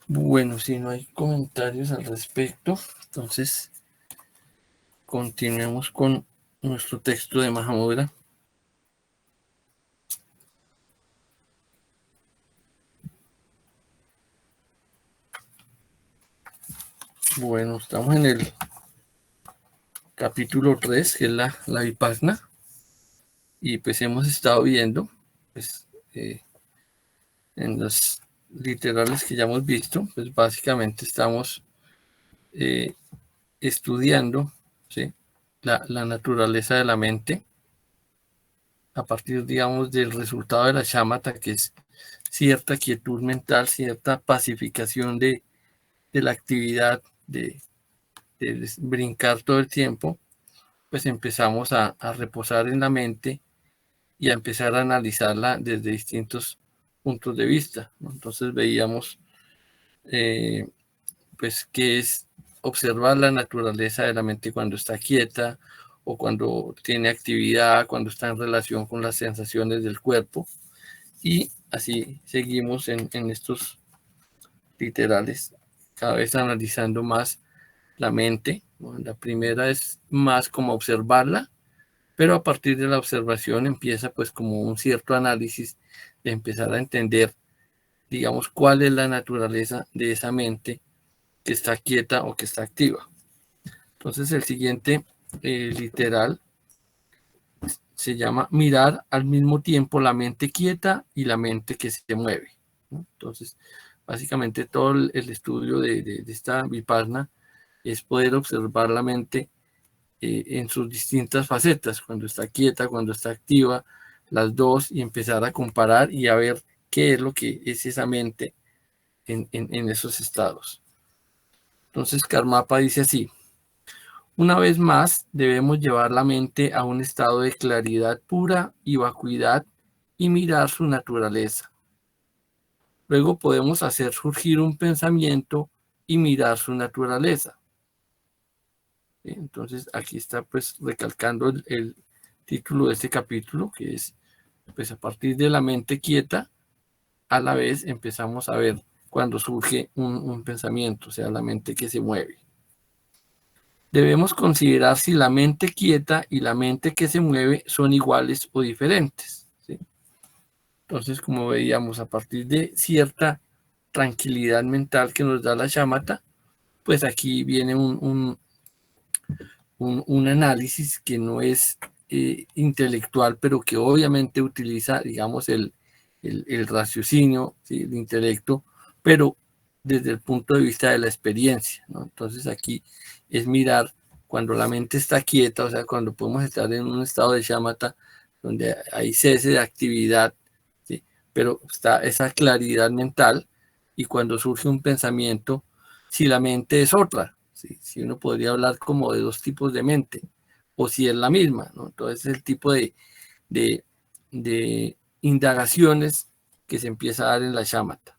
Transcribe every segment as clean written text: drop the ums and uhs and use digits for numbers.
Bueno, si no hay comentarios al respecto, entonces continuemos con nuestro texto de Mahamudra. Bueno, estamos en el capítulo 3, que es la Vipassana, y pues hemos estado viendo, pues, en los literales que ya hemos visto, pues básicamente estamos estudiando, ¿sí?, la naturaleza de la mente a partir, digamos, del resultado de la shamatha, que es cierta quietud mental, cierta pacificación de la actividad de brincar todo el tiempo. Pues empezamos a reposar en la mente y a empezar a analizarla desde distintos puntos de vista, ¿no? Entonces veíamos pues qué es observar la naturaleza de la mente cuando está quieta o cuando tiene actividad, cuando está en relación con las sensaciones del cuerpo, y así seguimos en estos literales, cada vez analizando más la mente, ¿no? La primera es más como observarla, pero a partir de la observación empieza pues como un cierto análisis de empezar a entender, digamos, cuál es la naturaleza de esa mente que está quieta o que está activa. Entonces el siguiente literal se llama mirar al mismo tiempo la mente quieta y la mente que se mueve, ¿no? Entonces, básicamente todo el estudio de esta Vipassana es poder observar la mente en sus distintas facetas, cuando está quieta, cuando está activa, las dos, y empezar a comparar y a ver qué es lo que es esa mente en esos estados. Entonces Karmapa dice así: una vez más debemos llevar la mente a un estado de claridad pura y vacuidad y mirar su naturaleza. Luego podemos hacer surgir un pensamiento y mirar su naturaleza. Entonces aquí está pues recalcando el título de este capítulo, que es pues a partir de la mente quieta, a la vez empezamos a ver cuando surge un pensamiento, o sea, la mente que se mueve. Debemos considerar si la mente quieta y la mente que se mueve son iguales o diferentes, ¿sí? Entonces, como veíamos, a partir de cierta tranquilidad mental que nos da la shamatha, pues aquí viene un análisis que no es intelectual, pero que obviamente utiliza, digamos, el raciocinio, ¿sí?, el intelecto, pero desde el punto de vista de la experiencia, ¿no? Entonces aquí es mirar cuando la mente está quieta, o sea, cuando podemos estar en un estado de shamatha, donde hay cese de actividad, ¿sí?, pero está esa claridad mental, y cuando surge un pensamiento, si la mente es otra, ¿sí?, si uno podría hablar como de dos tipos de mente, o si es la misma, ¿no? Entonces el tipo de indagaciones que se empieza a dar en la shamatha.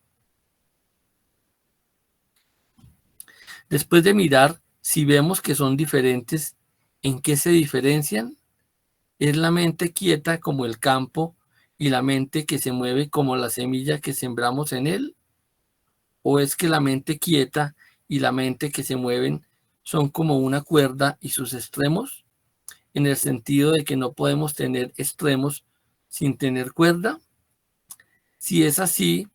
Después de mirar, si vemos que son diferentes, ¿en qué se diferencian? ¿Es la mente quieta como el campo y la mente que se mueve como la semilla que sembramos en él? ¿O es que la mente quieta y la mente que se mueven son como una cuerda y sus extremos, en el sentido de que no podemos tener extremos sin tener cuerda? Si es así,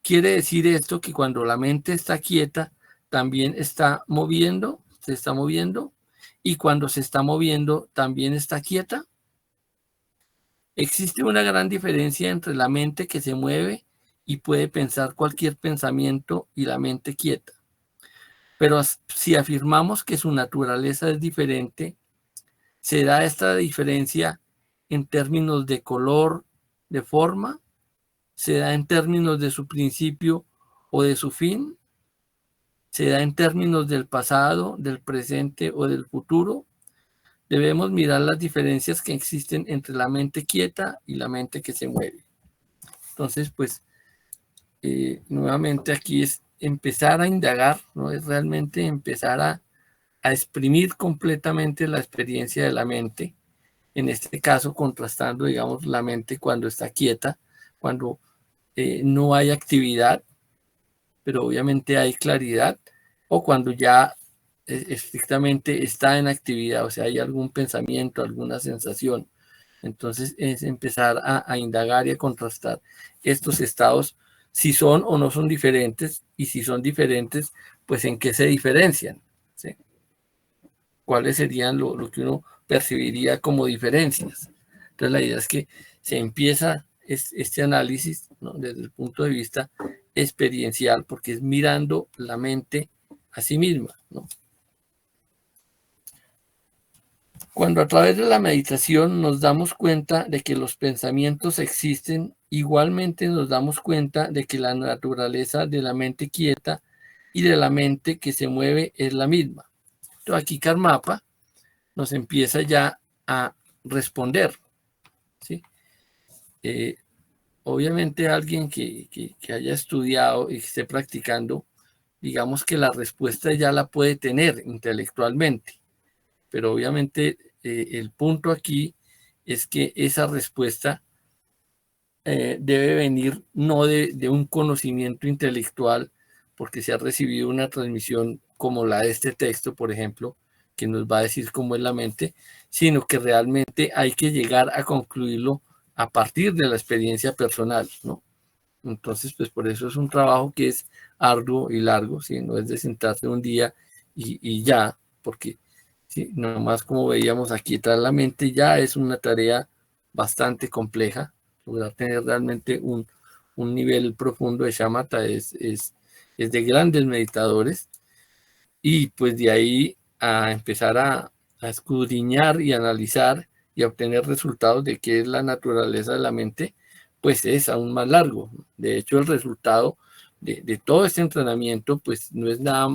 quiere decir esto que cuando la mente está quieta, también está moviendo, se está moviendo, y cuando se está moviendo, también está quieta. Existe una gran diferencia entre la mente que se mueve y puede pensar cualquier pensamiento y la mente quieta. Pero si afirmamos que su naturaleza es diferente, ¿será esta diferencia en términos de color, de forma? ¿Se da en términos de su principio o de su fin? ¿Se da en términos del pasado, del presente o del futuro? Debemos mirar las diferencias que existen entre la mente quieta y la mente que se mueve. Entonces, pues, nuevamente aquí es empezar a indagar, ¿no? Es realmente empezar a exprimir completamente la experiencia de la mente, en este caso contrastando, digamos, la mente cuando está quieta, cuando no hay actividad, pero obviamente hay claridad, o cuando ya estrictamente está en actividad, o sea, hay algún pensamiento, alguna sensación. Entonces es empezar a indagar y a contrastar estos estados, si son o no son diferentes, y si son diferentes, pues en qué se diferencian, ¿sí? ¿Cuáles serían lo que uno percibiría como diferencias? Entonces la idea es que se empieza este análisis, ¿no?, desde el punto de vista experiencial, porque es mirando la mente a sí misma, ¿no? Cuando a través de la meditación nos damos cuenta de que los pensamientos existen, igualmente nos damos cuenta de que la naturaleza de la mente quieta y de la mente que se mueve es la misma. Entonces aquí Karmapa nos empieza ya a responder, ¿sí? Obviamente alguien que haya estudiado y que esté practicando, digamos que la respuesta ya la puede tener intelectualmente, pero obviamente el punto aquí es que esa respuesta debe venir no de un conocimiento intelectual, porque se ha recibido una transmisión como la de este texto, por ejemplo, que nos va a decir cómo es la mente, sino que realmente hay que llegar a concluirlo a partir de la experiencia personal, ¿no? Entonces, pues por eso es un trabajo que es arduo y largo, ¿sí? No es de sentarse un día y ya, porque ¿sí?, nomás como veíamos aquí, tras la mente ya es una tarea bastante compleja. Lograr tener realmente un nivel profundo de shamatha es de grandes meditadores, y pues de ahí a empezar a escudriñar y analizar y a obtener resultados de qué es la naturaleza de la mente, pues es aún más largo. De hecho, el resultado de todo este entrenamiento pues no es nada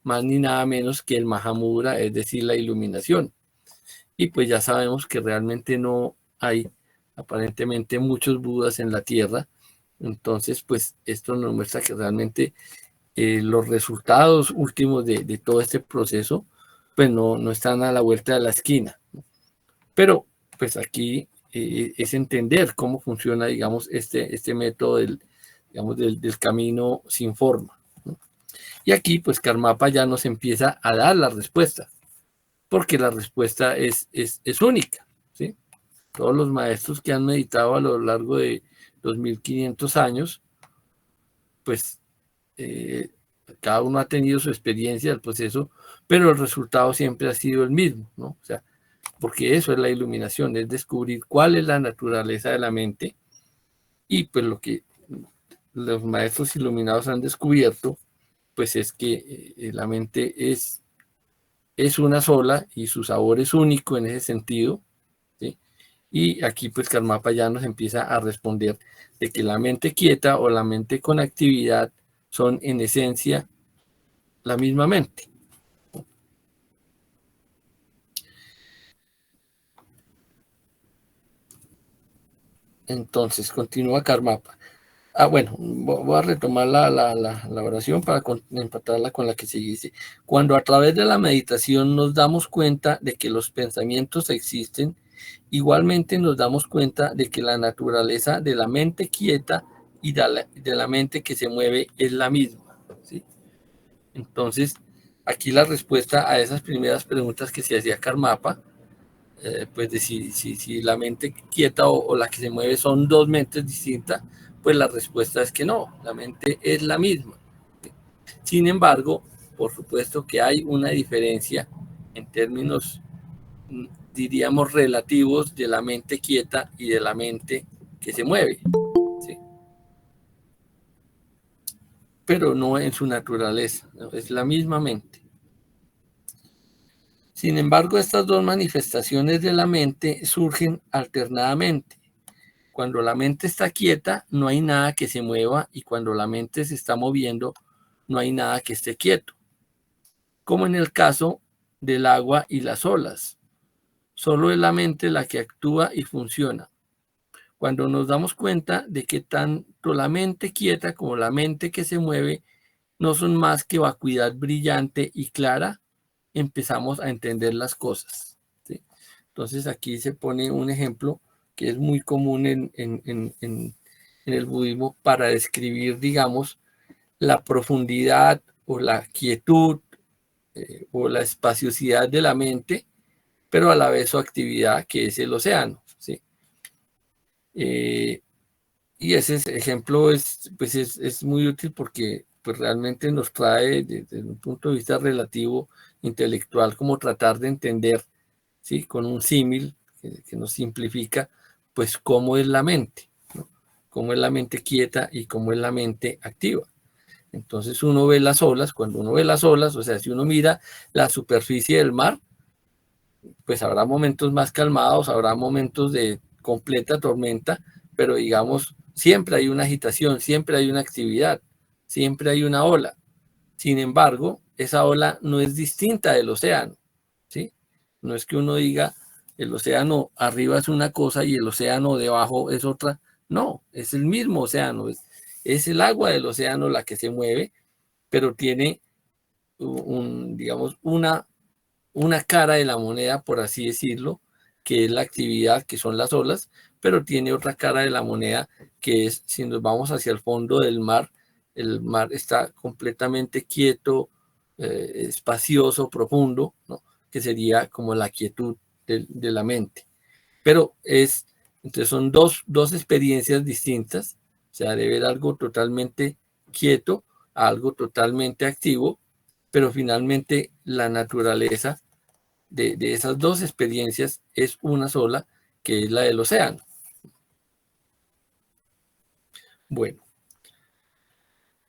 más ni nada menos que el Mahamudra, es decir, la iluminación. Y pues ya sabemos que realmente no hay aparentemente muchos Budas en la Tierra. Entonces, pues esto nos muestra que realmente los resultados últimos de todo este proceso, pues no están a la vuelta de la esquina. Pero, pues aquí es entender cómo funciona, digamos, este método digamos, del camino sin forma, ¿no? Y aquí, pues Karmapa ya nos empieza a dar la respuesta, porque la respuesta es única, ¿sí? Todos los maestros que han meditado a lo largo de 2500 años, pues cada uno ha tenido su experiencia del proceso, pero el resultado siempre ha sido el mismo, ¿no? O sea, porque eso es la iluminación, es descubrir cuál es la naturaleza de la mente, y pues lo que los maestros iluminados han descubierto, pues es que la mente es una sola y su sabor es único en ese sentido, ¿sí? Y aquí pues Karmapa ya nos empieza a responder de que la mente quieta o la mente con actividad son en esencia la misma mente. Entonces continúa Karmapa. Bueno, voy a retomar la oración para empatarla con la que seguiste. Cuando a través de la meditación nos damos cuenta de que los pensamientos existen, igualmente nos damos cuenta de que la naturaleza de la mente quieta y de la mente que se mueve es la misma, ¿sí? Entonces, aquí la respuesta a esas primeras preguntas que se hacía Karmapa, pues de si la mente quieta o la que se mueve son dos mentes distintas, pues la respuesta es que no, la mente es la misma. Sin embargo, por supuesto que hay una diferencia en términos, diríamos, relativos de la mente quieta y de la mente que se mueve, ¿sí? Pero no en su naturaleza, ¿no? Es la misma mente. Sin embargo, estas dos manifestaciones de la mente surgen alternadamente. Cuando la mente está quieta, no hay nada que se mueva, y cuando la mente se está moviendo, no hay nada que esté quieto. Como en el caso del agua y las olas. Solo es la mente la que actúa y funciona. Cuando nos damos cuenta de que tanto la mente quieta como la mente que se mueve no son más que vacuidad brillante y clara, empezamos a entender las cosas, ¿sí? Entonces aquí se pone un ejemplo que es muy común en el budismo para describir, digamos, la profundidad o la quietud o la espaciosidad de la mente, pero a la vez su actividad, que es el océano, ¿sí? Y ese ejemplo pues es muy útil porque pues realmente nos trae desde un punto de vista relativo, intelectual, como tratar de entender, ¿sí? Con un símil que nos simplifica, pues cómo es la mente, ¿no? Cómo es la mente quieta y cómo es la mente activa. Entonces uno ve las olas, cuando uno ve las olas, o sea, si uno mira la superficie del mar, pues habrá momentos más calmados, habrá momentos de completa tormenta, pero digamos, siempre hay una agitación, siempre hay una actividad, siempre hay una ola. Sin embargo, esa ola no es distinta del océano, ¿sí? No es que uno diga, el océano arriba es una cosa y el océano debajo es otra. No, es el mismo océano, es el agua del océano la que se mueve, pero tiene digamos, una cara de la moneda, por así decirlo, que es la actividad, que son las olas, pero tiene otra cara de la moneda, que es, si nos vamos hacia el fondo del mar, el mar está completamente quieto, espacioso, profundo, ¿no? Que sería como la quietud de la mente. Pero entonces son dos experiencias distintas, o sea, de ver algo totalmente quieto a algo totalmente activo, pero finalmente la naturaleza de esas dos experiencias es una sola, que es la del océano. Bueno,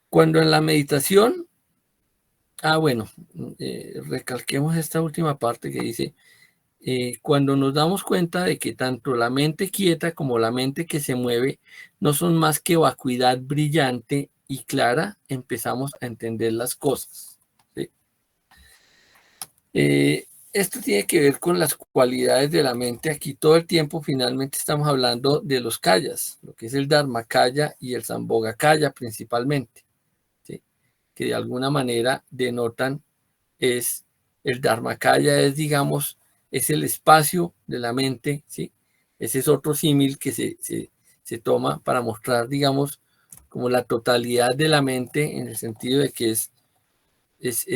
cuando en la meditación, bueno, recalquemos esta última parte que dice, cuando nos damos cuenta de que tanto la mente quieta como la mente que se mueve no son más que vacuidad brillante y clara, empezamos a entender las cosas, ¿sí? Esto tiene que ver con las cualidades de la mente. Aquí todo el tiempo finalmente estamos hablando de los kayas, lo que es el dharmakaya y el sambhogakaya principalmente, ¿sí? Que de alguna manera denotan es el dharmakaya, es digamos, es el espacio de la mente, ¿sí? Ese es otro símil que se toma para mostrar, digamos, como la totalidad de la mente en el sentido de que es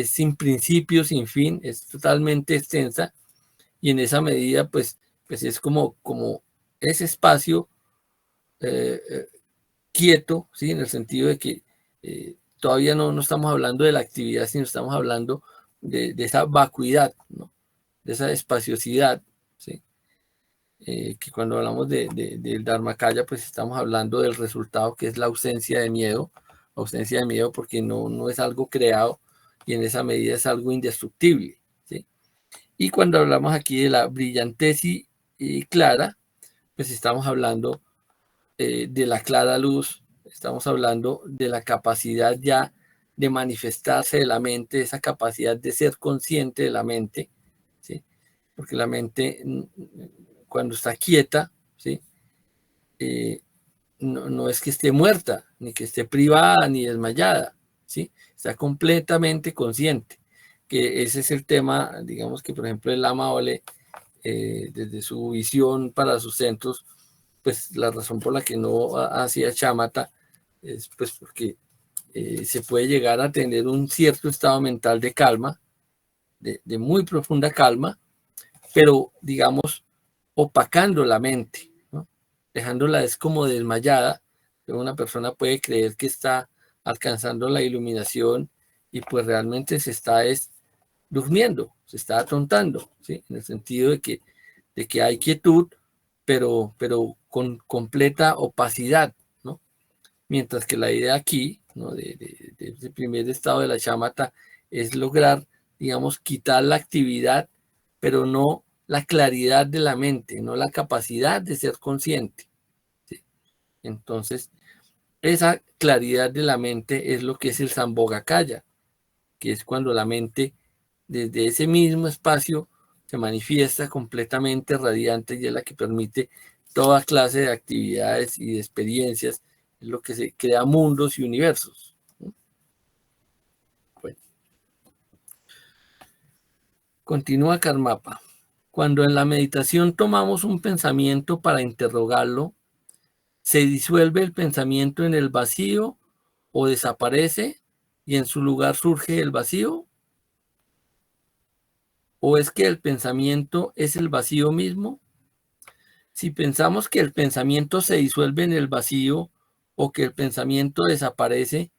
sin principio, sin fin, es totalmente extensa y en esa medida pues es como ese espacio eh, quieto, ¿sí? En el sentido de que todavía no estamos hablando de la actividad, sino estamos hablando de esa vacuidad, ¿no? De esa espaciosidad, ¿sí? Que cuando hablamos del Dharmakaya, pues estamos hablando del resultado que es la ausencia de miedo porque no es algo creado y en esa medida es algo indestructible, ¿sí? Y cuando hablamos aquí de la brillantez y clara, pues estamos hablando de la clara luz, estamos hablando de la capacidad ya de manifestarse de la mente, esa capacidad de ser consciente de la mente, ¿sí? Porque la mente cuando está quieta, ¿sí? No es que esté muerta, ni que esté privada, ni desmayada, ¿sí? Está completamente consciente, que ese es el tema, digamos que por ejemplo el Lama Ole, desde su visión para sus centros, pues la razón por la que no hacía chamata es pues porque se puede llegar a tener un cierto estado mental de calma, de muy profunda calma, pero digamos opacando la mente, ¿no? Dejándola es como desmayada, pero una persona puede creer que está alcanzando la iluminación y pues realmente se está durmiendo, se está atontando, ¿sí? En el sentido de que hay quietud, pero con completa opacidad, ¿no? Mientras que la idea aquí, ¿no? de ese primer estado de la chamata es lograr, digamos, quitar la actividad, pero no la claridad de la mente, no la capacidad de ser consciente, ¿sí? Entonces, esa claridad de la mente es lo que es el Sambhogakaya, que es cuando la mente desde ese mismo espacio se manifiesta completamente radiante y es la que permite toda clase de actividades y de experiencias, es lo que se crea mundos y universos. Bueno, continúa Karmapa. Cuando en la meditación tomamos un pensamiento para interrogarlo, ¿Se disuelve el pensamiento en el vacío o desaparece y en su lugar surge el vacío? ¿O es que el pensamiento es el vacío mismo? Si pensamos que el pensamiento se disuelve en el vacío o que el pensamiento desaparece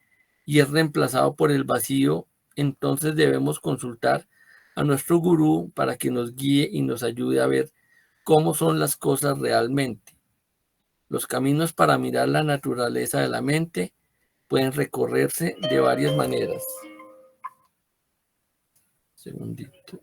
y es reemplazado por el vacío, entonces debemos consultar a nuestro gurú para que nos guíe y nos ayude a ver cómo son las cosas realmente. Los caminos para mirar la naturaleza de la mente pueden recorrerse de varias maneras. Segundito.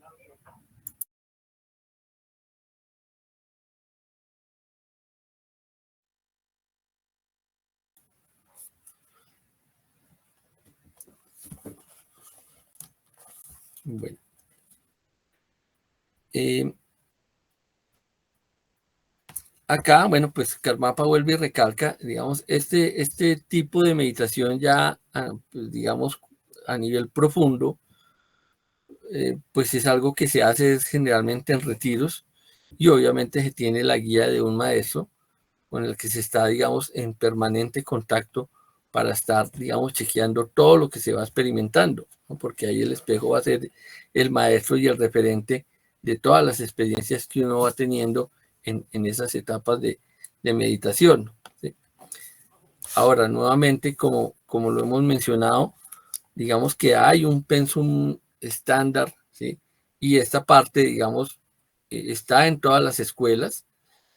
Bueno. Eh, Acá, bueno, pues Karmapa vuelve y recalca, digamos, este tipo de meditación ya, pues, digamos, a nivel profundo, pues es algo que se hace generalmente en retiros y obviamente se tiene la guía de un maestro con el que se está, digamos, en permanente contacto para estar, digamos, chequeando todo lo que se va experimentando, ¿no? Porque ahí el espejo va a ser el maestro y el referente de todas las experiencias que uno va teniendo en esas etapas de meditación, ¿sí? Ahora, nuevamente, como lo hemos mencionado, digamos que hay un pensum estándar, ¿sí? Y esta parte, digamos, está en todas las escuelas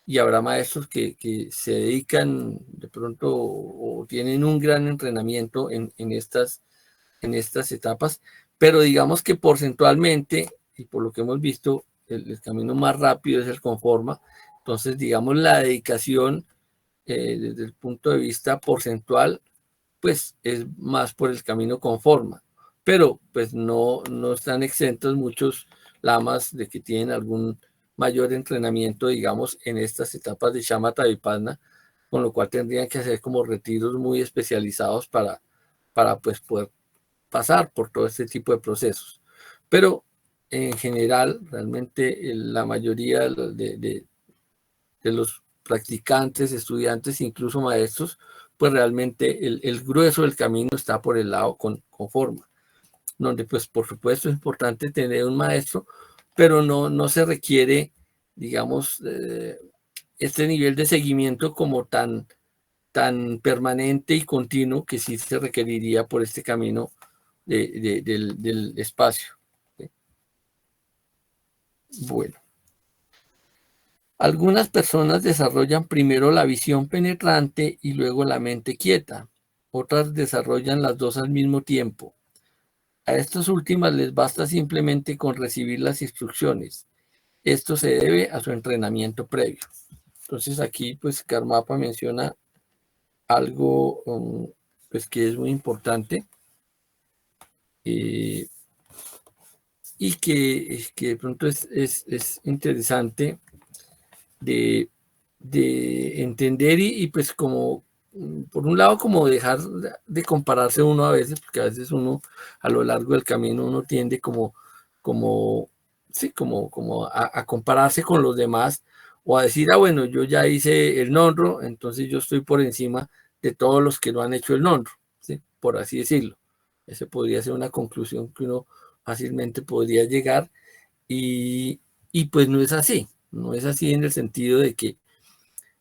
y habrá maestros que se dedican de pronto o tienen un gran entrenamiento en estas etapas, pero digamos que porcentualmente, y por lo que hemos visto, el camino más rápido es el conforma. Entonces, digamos, la dedicación desde el punto de vista porcentual pues es más por el camino con forma. Pero pues no están exentos muchos lamas de que tienen algún mayor entrenamiento, digamos, en estas etapas de Shamatha Vipassana, con lo cual tendrían que hacer como retiros muy especializados para pues poder pasar por todo este tipo de procesos. Pero en general, realmente la mayoría de los practicantes, estudiantes, incluso maestros, pues realmente el grueso del camino está por el lado con forma, donde pues por supuesto es importante tener un maestro, pero no se requiere, digamos, este nivel de seguimiento como tan permanente y continuo que sí se requeriría por este camino del espacio. Bueno. Algunas personas desarrollan primero la visión penetrante y luego la mente quieta. Otras desarrollan las dos al mismo tiempo. A estas últimas les basta simplemente con recibir las instrucciones. Esto se debe a su entrenamiento previo. Entonces aquí pues Karmapa menciona algo pues que es muy importante eh, y que de pronto es interesante de entender y pues como, por un lado, como dejar de compararse uno a veces, porque a veces uno a lo largo del camino uno tiende como, sí, como a compararse con los demás o a decir, bueno, yo ya hice el nonro, entonces yo estoy por encima de todos los que no han hecho el nonro, ¿sí? Por así decirlo. Esa podría ser una conclusión que uno fácilmente podría llegar y, y pues no es así, no es así en el sentido de que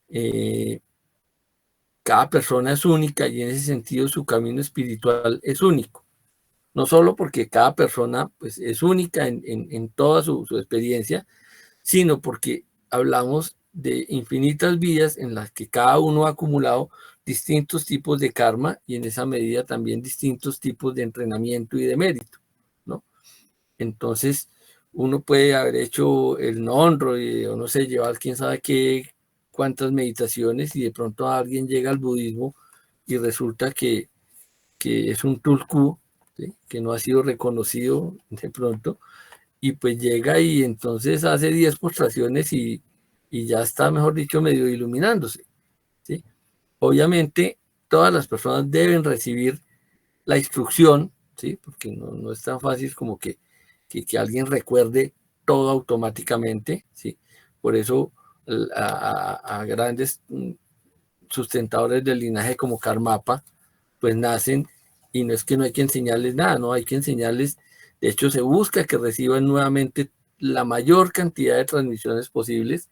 eh, cada persona es única y en ese sentido su camino espiritual es único. No solo porque cada persona pues, es única en toda su experiencia, sino porque hablamos de infinitas vidas en las que cada uno ha acumulado distintos tipos de karma y en esa medida también distintos tipos de entrenamiento y de mérito, ¿no? Entonces, uno puede haber hecho el non-ro o no sé, llevar quién sabe qué, cuántas meditaciones y de pronto alguien llega al budismo y resulta que es un tulku, ¿sí? Que no ha sido reconocido de pronto y pues llega y entonces hace 10 postraciones y ya está, mejor dicho, medio iluminándose, ¿sí? Obviamente, todas las personas deben recibir la instrucción, ¿sí? Porque no es tan fácil como que alguien recuerde todo automáticamente, ¿sí? Por eso a grandes sustentadores del linaje como Karmapa, pues nacen y no es que no hay que enseñarles nada, no hay que enseñarles, de hecho se busca que reciban nuevamente la mayor cantidad de transmisiones posibles,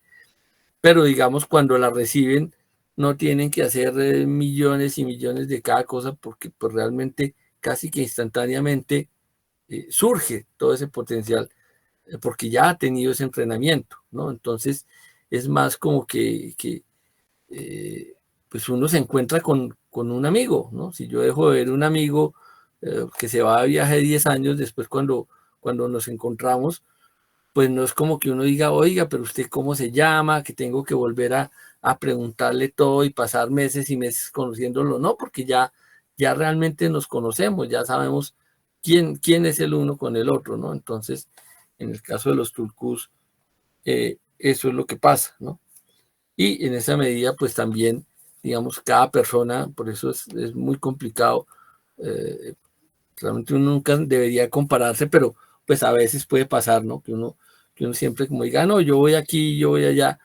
pero digamos cuando la reciben no tienen que hacer millones y millones de cada cosa porque pues realmente casi que instantáneamente surge todo ese potencial porque ya ha tenido ese entrenamiento, ¿no? Entonces es más como que pues uno se encuentra con un amigo, ¿no? Si yo dejo de ver un amigo que se va de viaje 10 años, después cuando nos encontramos, pues no es como que uno diga, oiga, pero usted cómo se llama, que tengo que volver a preguntarle todo y pasar meses y meses conociéndolo, no, porque ya realmente nos conocemos, ya sabemos quién es el uno con el otro, ¿no? Entonces, en el caso de los tulkus, eso es lo que pasa, ¿no? Y en esa medida, pues también, digamos, cada persona, por eso es muy complicado, eh, realmente uno nunca debería compararse, pero pues a veces puede pasar, ¿no? Que uno siempre como diga, no, yo voy aquí, yo voy allá.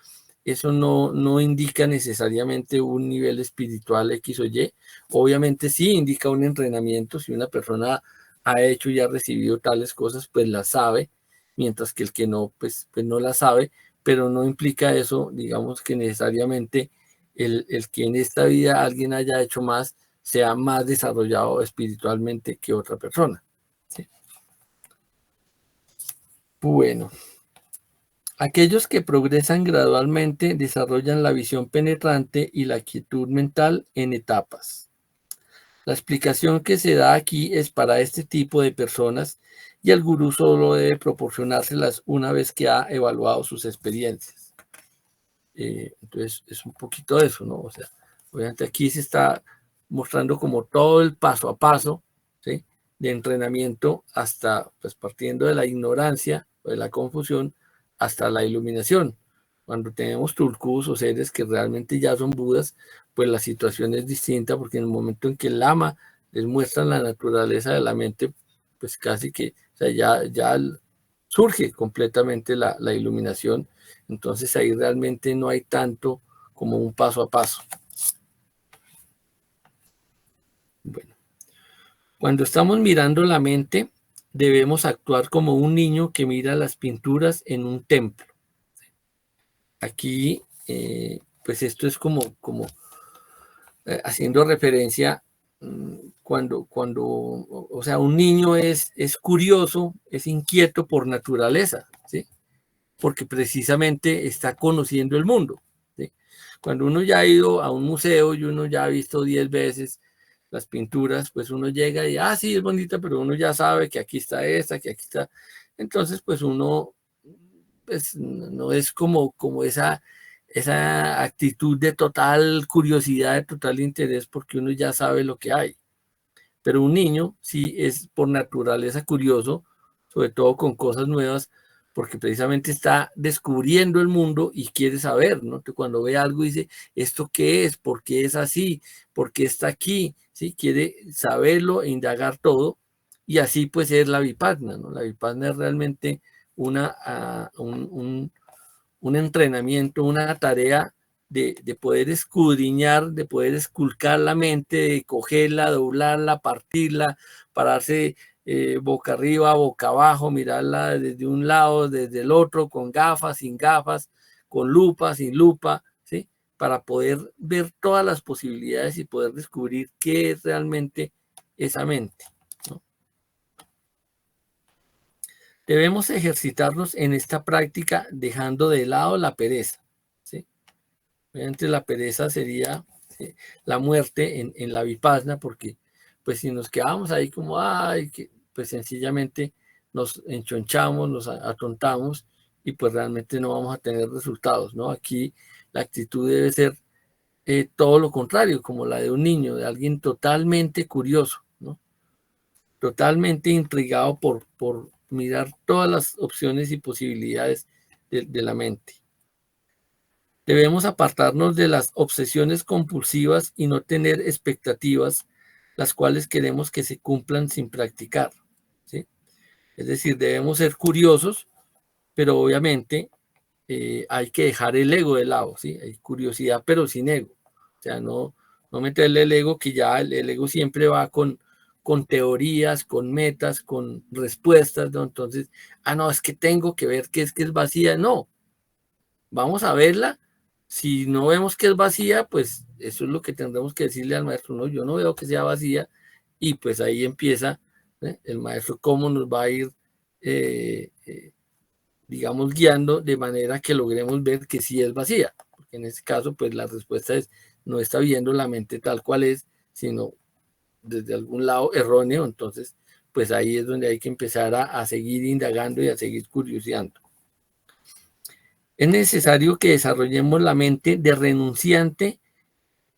Eso no indica necesariamente un nivel espiritual X o Y. Obviamente sí indica un entrenamiento. Si una persona ha hecho y ha recibido tales cosas, pues las sabe, mientras que el que no, pues no las sabe, pero no implica eso, digamos que necesariamente el que en esta vida alguien haya hecho más sea más desarrollado espiritualmente que otra persona. ¿Sí? Bueno, aquellos que progresan gradualmente desarrollan la visión penetrante y la quietud mental en etapas. La explicación que se da aquí es para este tipo de personas y el gurú solo debe proporcionárselas una vez que ha evaluado sus experiencias. Entonces, es un poquito de eso, ¿no? O sea, obviamente aquí se está mostrando como todo el paso a paso, ¿sí? De entrenamiento hasta, pues partiendo de la ignorancia o de la confusión hasta la iluminación. Cuando tenemos tulkus o seres que realmente ya son budas, pues la situación es distinta porque en el momento en que el lama les muestra la naturaleza de la mente, pues casi que, o sea, ya surge completamente la iluminación. Entonces ahí realmente no hay tanto como un paso a paso. Bueno, cuando estamos mirando la mente, debemos actuar como un niño que mira las pinturas en un templo. Aquí, pues esto es como haciendo referencia o sea, un niño es curioso, es inquieto por naturaleza, ¿sí? Porque precisamente está conociendo el mundo, ¿sí? Cuando uno ya ha ido a un museo y uno ya ha visto 10 veces las pinturas, pues uno llega y, sí, es bonita, pero uno ya sabe que aquí está esta, que aquí está. Entonces, pues uno pues, no es como esa actitud de total curiosidad, de total interés, porque uno ya sabe lo que hay. Pero un niño sí es por naturaleza curioso, sobre todo con cosas nuevas, porque precisamente está descubriendo el mundo y quiere saber, ¿no? Que cuando ve algo dice, ¿esto qué es? ¿Por qué es así? ¿Por qué está aquí? ¿Sí? Quiere saberlo e indagar todo, y así pues es la vipassana, ¿no? La vipassana es realmente un entrenamiento, una tarea de poder escudriñar, de poder esculcar la mente, de cogerla, doblarla, partirla, pararse boca arriba, boca abajo, mirarla desde un lado, desde el otro, con gafas, sin gafas, con lupa, sin lupa, ¿sí? Para poder ver todas las posibilidades y poder descubrir qué es realmente esa mente, ¿no? Debemos ejercitarnos en esta práctica dejando de lado la pereza, ¿sí? Obviamente la pereza sería la muerte en la vipassana, porque pues si nos quedamos ahí como, pues sencillamente nos enchonchamos, nos atontamos y pues realmente no vamos a tener resultados, ¿no? Aquí la actitud debe ser todo lo contrario, como la de un niño, de alguien totalmente curioso, ¿no? Totalmente intrigado por mirar todas las opciones y posibilidades de la mente. Debemos apartarnos de las obsesiones compulsivas y no tener expectativas, las cuales queremos que se cumplan sin practicar, ¿sí? Es decir, debemos ser curiosos, pero obviamente hay que dejar el ego de lado, ¿sí? Hay curiosidad, pero sin ego. O sea, no meterle el ego, que ya el ego siempre va con teorías, con metas, con respuestas, ¿no? Entonces, no, es que tengo que ver que es vacía. No, vamos a verla. Si no vemos que es vacía, pues eso es lo que tendremos que decirle al maestro. No, yo no veo que sea vacía, y pues ahí empieza el maestro cómo nos va a ir, digamos, guiando de manera que logremos ver que sí es vacía. Porque en este caso, pues la respuesta es, no está viendo la mente tal cual es, sino desde algún lado erróneo. Entonces, pues ahí es donde hay que empezar a seguir indagando y a seguir curioseando. Es necesario que desarrollemos la mente de renunciante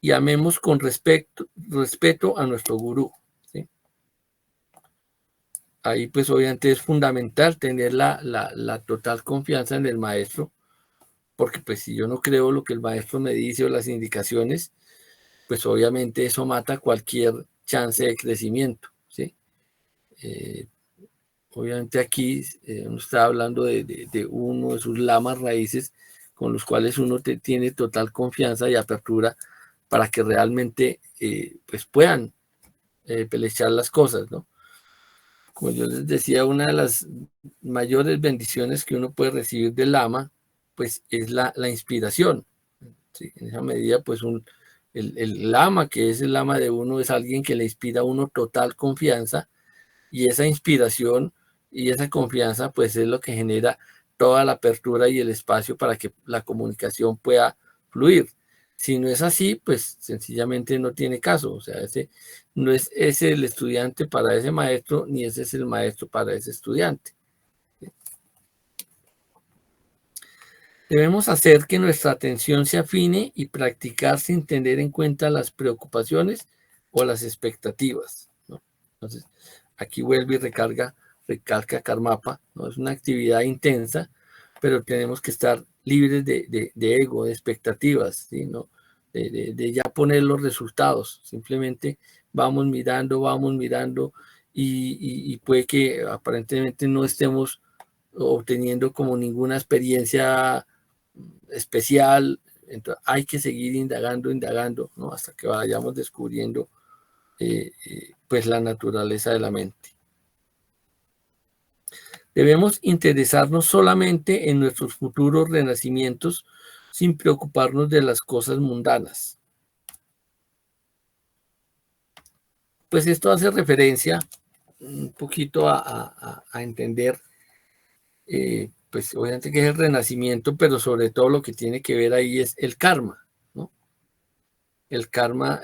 y amemos con respeto a nuestro gurú, ¿sí? Ahí pues obviamente es fundamental tener la total confianza en el maestro, porque pues si yo no creo lo que el maestro me dice o las indicaciones, pues obviamente eso mata cualquier chance de crecimiento, ¿sí? Obviamente aquí uno está hablando de uno de sus lamas raíces con los cuales uno tiene total confianza y apertura para que realmente pues puedan pelechar las cosas, ¿no? Como yo les decía, una de las mayores bendiciones que uno puede recibir del lama, pues es la inspiración, ¿sí? En esa medida, pues el lama, que es el lama de uno, es alguien que le inspira a uno total confianza, y esa inspiración y esa confianza pues es lo que genera toda la apertura y el espacio para que la comunicación pueda fluir. Si no es así, pues sencillamente no tiene caso. O sea, ese no es ese el estudiante para ese maestro, ni ese es el maestro para ese estudiante. Debemos hacer que nuestra atención se afine y practicar sin tener en cuenta las preocupaciones o las expectativas, ¿no? Entonces, aquí vuelve y recalca Karmapa, ¿no? Es una actividad intensa, pero tenemos que estar libres de ego, de expectativas, ¿sí? ¿No? De ya poner los resultados. Simplemente vamos mirando, y puede que aparentemente no estemos obteniendo como ninguna experiencia especial. Entonces hay que seguir indagando, ¿no? Hasta que vayamos descubriendo pues la naturaleza de la mente. Debemos interesarnos solamente en nuestros futuros renacimientos sin preocuparnos de las cosas mundanas. Pues esto hace referencia un poquito a entender pues obviamente que es el renacimiento, pero sobre todo lo que tiene que ver ahí es el karma, ¿no? El karma,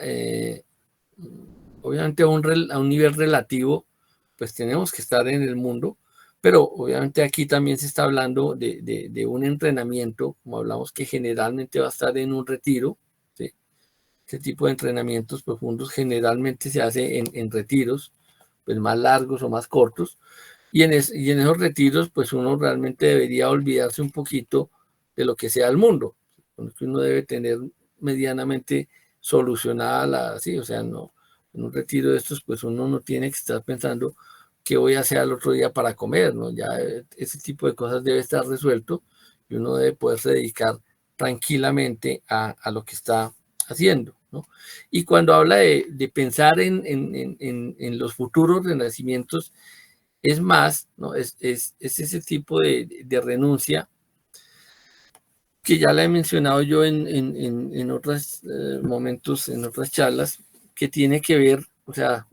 obviamente a un nivel relativo, pues tenemos que estar en el mundo, pero obviamente aquí también se está hablando de un entrenamiento, como hablamos, que generalmente va a estar en un retiro, ¿sí? Este tipo de entrenamientos profundos generalmente se hace en retiros, pues más largos o más cortos, y en esos retiros, pues uno realmente debería olvidarse un poquito de lo que sea el mundo. Uno debe tener medianamente solucionada sí, o sea, no, en un retiro de estos, pues uno no tiene que estar pensando qué voy a hacer al otro día para comer, ¿no? Ya ese tipo de cosas debe estar resuelto, y uno debe poderse dedicar tranquilamente a lo que está haciendo, ¿no? Y cuando habla de pensar en los futuros renacimientos, es más, ¿no? Es ese tipo de renuncia que ya la he mencionado yo en otros momentos, en otras charlas, que tiene que ver, o sea,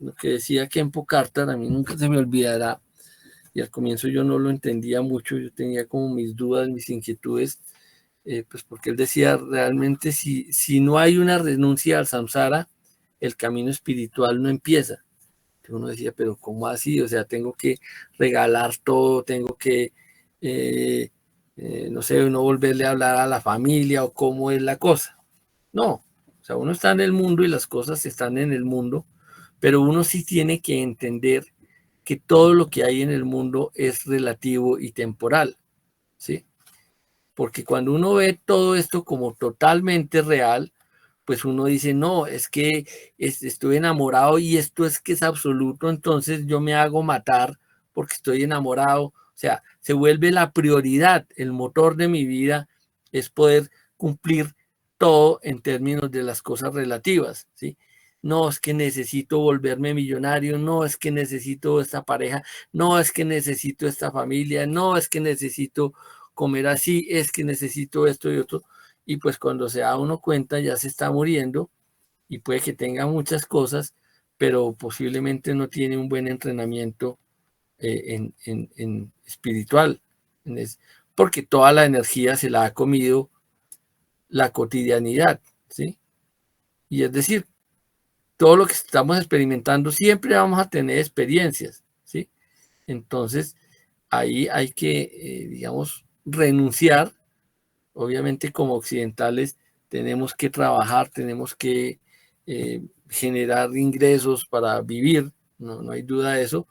lo que decía Khenpo Karthar, a mí nunca se me olvidará, y al comienzo yo no lo entendía mucho, yo tenía como mis dudas, mis inquietudes, pues porque él decía, realmente si no hay una renuncia al samsara, el camino espiritual no empieza. Uno decía, pero ¿cómo así? O sea, tengo que regalar todo, tengo que, no sé, no volverle a hablar a la familia, o cómo es la cosa. No, o sea, uno está en el mundo y las cosas están en el mundo, pero uno sí tiene que entender que todo lo que hay en el mundo es relativo y temporal, ¿sí? Porque cuando uno ve todo esto como totalmente real, pues uno dice, no, es que estoy enamorado y esto es que es absoluto, entonces yo me hago matar porque estoy enamorado. O sea, se vuelve la prioridad, el motor de mi vida es poder cumplir todo en términos de las cosas relativas, ¿sí? No es que necesito volverme millonario, no es que necesito esta pareja, no es que necesito esta familia, no es que necesito comer así, es que necesito esto y otro. Y pues cuando se da uno cuenta ya se está muriendo y puede que tenga muchas cosas, pero posiblemente no tiene un buen entrenamiento en espiritual, porque toda la energía se la ha comido la cotidianidad, ¿sí? Y es decir, todo lo que estamos experimentando, siempre vamos a tener experiencias, ¿sí? Entonces, ahí hay que, digamos, renunciar. Obviamente, como occidentales, tenemos que trabajar, tenemos que generar ingresos para vivir, no hay duda de eso.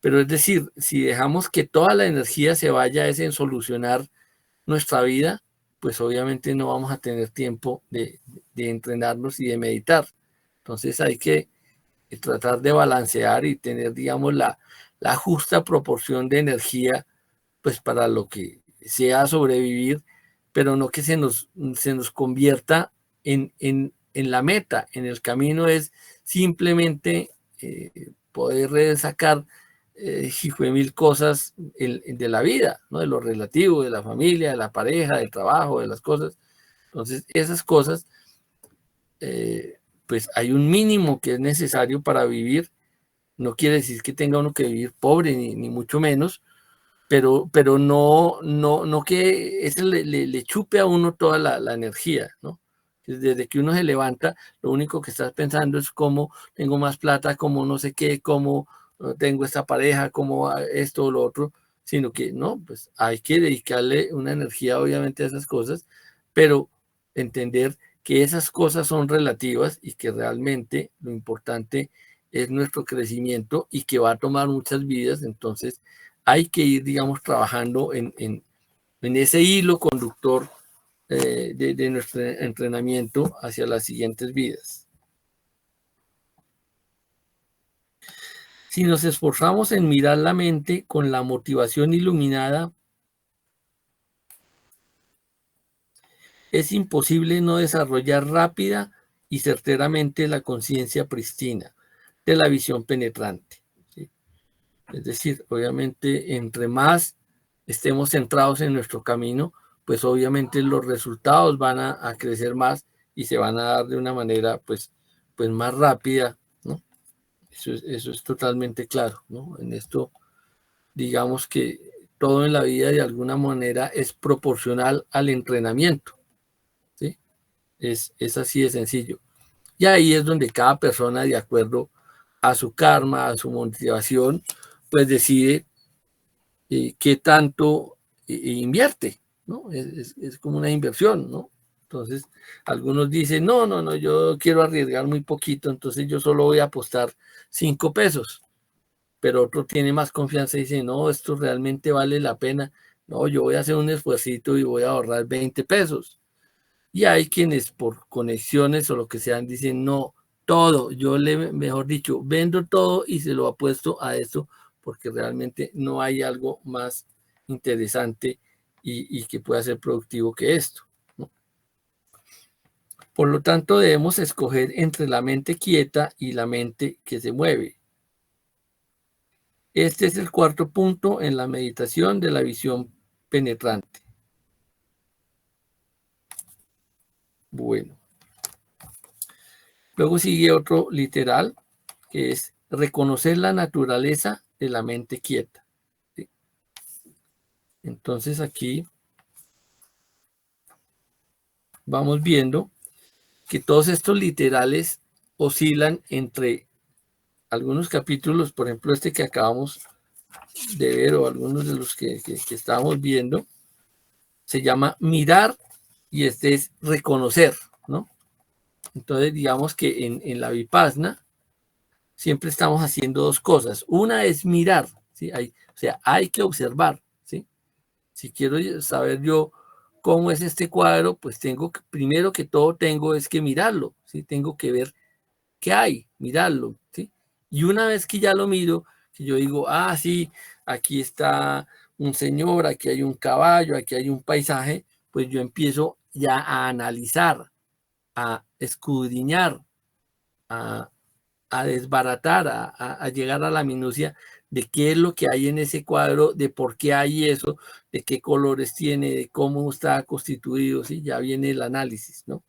Pero es decir, si dejamos que toda la energía se vaya es en solucionar nuestra vida, pues obviamente no vamos a tener tiempo de entrenarnos y de meditar. Entonces hay que tratar de balancear y tener, digamos, la justa proporción de energía, pues para lo que sea sobrevivir, pero no que se nos convierta en la meta, en el camino es simplemente poder sacar hijo de mil cosas de la vida, ¿no? De lo relativo, de la familia, de la pareja, del trabajo, de las cosas. Entonces, esas cosas, pues hay un mínimo que es necesario para vivir. No quiere decir que tenga uno que vivir pobre, ni mucho menos, pero no que eso le chupe a uno toda la energía, ¿no? Desde que uno se levanta, lo único que estás pensando es cómo tengo más plata, cómo no sé qué, cómo tengo esta pareja, cómo esto o lo otro, sino que no, pues hay que dedicarle una energía obviamente a esas cosas, pero entender que esas cosas son relativas y que realmente lo importante es nuestro crecimiento y que va a tomar muchas vidas. Entonces hay que ir, digamos, trabajando en ese hilo conductor de nuestro entrenamiento hacia las siguientes vidas. Si nos esforzamos en mirar la mente con la motivación iluminada, es imposible no desarrollar rápida y certeramente la conciencia pristina de la visión penetrante, ¿sí? Es decir, obviamente, entre más estemos centrados en nuestro camino, pues obviamente los resultados van a crecer más y se van a dar de una manera pues más rápida, ¿no? Eso es totalmente claro, ¿no? En esto, digamos que todo en la vida de alguna manera es proporcional al entrenamiento, ¿sí? Es así de sencillo. Y ahí es donde cada persona, de acuerdo a su karma, a su motivación, pues decide qué tanto invierte, ¿no? Es como una inversión, ¿no? Entonces, algunos dicen, no, yo quiero arriesgar muy poquito, entonces yo solo voy a apostar 5 pesos, pero otro tiene más confianza y dice, no, esto realmente vale la pena, no, yo voy a hacer un esfuercito y voy a ahorrar 20 pesos. Y hay quienes por conexiones o lo que sean dicen, no, todo, mejor dicho, vendo todo y se lo apuesto a esto porque realmente no hay algo más interesante y que pueda ser productivo que esto, ¿no? Por lo tanto, debemos escoger entre la mente quieta y la mente que se mueve. Este es el cuarto punto en la meditación de la visión penetrante. Bueno, luego sigue otro literal, que es reconocer la naturaleza de la mente quieta, ¿sí? Entonces aquí vamos viendo que todos estos literales oscilan entre algunos capítulos, por ejemplo este que acabamos de ver o algunos de los que estábamos viendo, se llama mirar y este es reconocer, ¿no? Entonces digamos que en la Vipassana siempre estamos haciendo dos cosas. Una es mirar, ¿sí? O sea, hay que observar, ¿sí? Si quiero saber yo cómo es este cuadro, pues primero que todo tengo es que mirarlo, ¿sí? Tengo que ver qué hay, mirarlo, ¿sí? Y una vez que ya lo miro, que yo digo, ah, sí, aquí está un señor, aquí hay un caballo, aquí hay un paisaje, pues yo empiezo ya a analizar, a escudriñar, a desbaratar, a llegar a la minucia de qué es lo que hay en ese cuadro, de por qué hay eso, de qué colores tiene, de cómo está constituido, ¿sí? Ya viene el análisis, ¿no?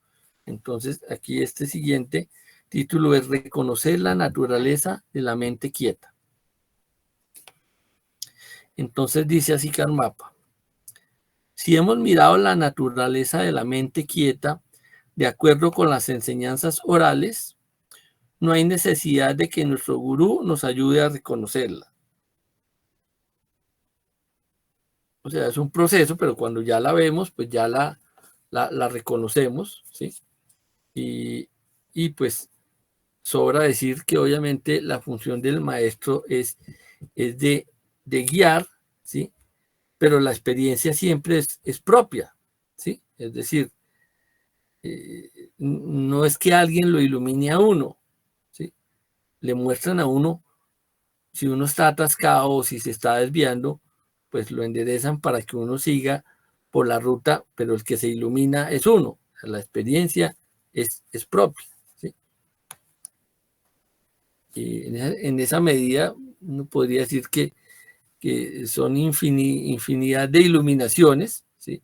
Entonces, aquí este siguiente título es Reconocer la naturaleza de la mente quieta. Entonces dice así Karmapa: si hemos mirado la naturaleza de la mente quieta de acuerdo con las enseñanzas orales, no hay necesidad de que nuestro gurú nos ayude a reconocerla. O sea, es un proceso, pero cuando ya la vemos, pues ya la reconocemos, ¿sí? Y pues sobra decir que obviamente la función del maestro es de guiar, ¿sí? Pero la experiencia siempre es propia, ¿sí? Es decir, no es que alguien lo ilumine a uno, ¿sí? Le muestran a uno si uno está atascado o si se está desviando, pues lo enderezan para que uno siga por la ruta, pero el que se ilumina es uno. La experiencia es propia, ¿sí? Y en esa medida uno podría decir que son infinidad de iluminaciones, ¿sí?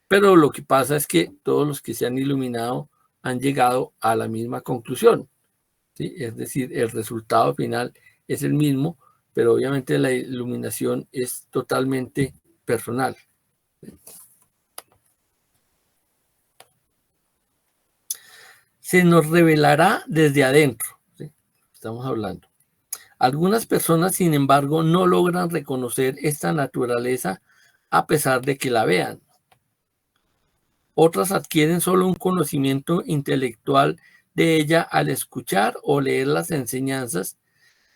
Pero lo que pasa es que todos los que se han iluminado han llegado a la misma conclusión, ¿sí? Es decir, el resultado final es el mismo, pero obviamente la iluminación es totalmente personal. Se nos revelará desde adentro, ¿sí? Estamos hablando. Algunas personas, sin embargo, no logran reconocer esta naturaleza a pesar de que la vean. Otras adquieren solo un conocimiento intelectual de ella al escuchar o leer las enseñanzas,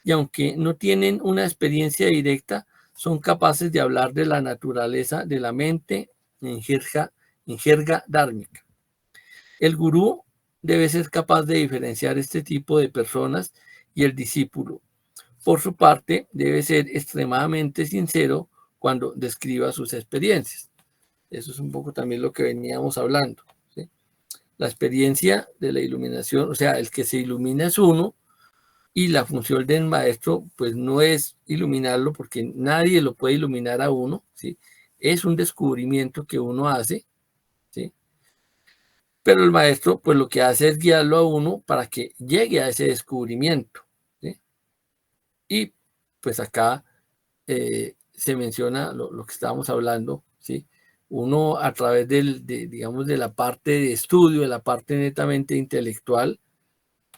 y aunque no tienen una experiencia directa, son capaces de hablar de la naturaleza de la mente en jerga dármica. El gurú debe ser capaz de diferenciar este tipo de personas, y el discípulo, por su parte, debe ser extremadamente sincero cuando describa sus experiencias. Eso es un poco también lo que veníamos hablando, ¿sí? La experiencia de la iluminación, o sea, el que se ilumina es uno, y la función del maestro, pues no es iluminarlo, porque nadie lo puede iluminar a uno, ¿sí? Es un descubrimiento que uno hace, ¿sí? Pero el maestro, pues lo que hace es guiarlo a uno para que llegue a ese descubrimiento, ¿sí? Y pues acá se menciona lo que estábamos hablando, ¿sí? Uno a través digamos, de la parte de estudio, de la parte netamente intelectual,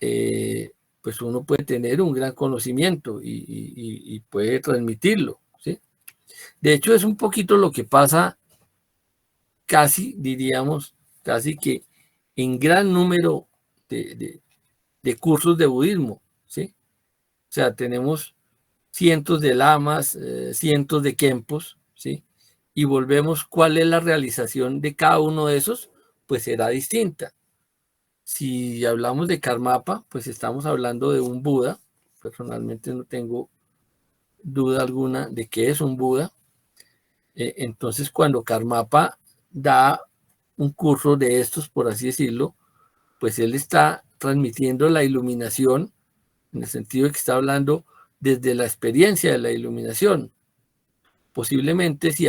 pues uno puede tener un gran conocimiento y puede transmitirlo, ¿sí? De hecho, es un poquito lo que pasa, casi, diríamos, casi que en gran número de cursos de budismo, ¿sí? O sea, tenemos cientos de lamas, cientos de kempos, ¿sí? Y volvemos, ¿cuál es la realización de cada uno de esos? Pues será distinta. Si hablamos de Karmapa, pues estamos hablando de un Buda. Personalmente no tengo duda alguna de que es un Buda. Entonces, cuando Karmapa da un curso de estos, por así decirlo, pues él está transmitiendo la iluminación, en el sentido de que está hablando desde la experiencia de la iluminación. Posiblemente si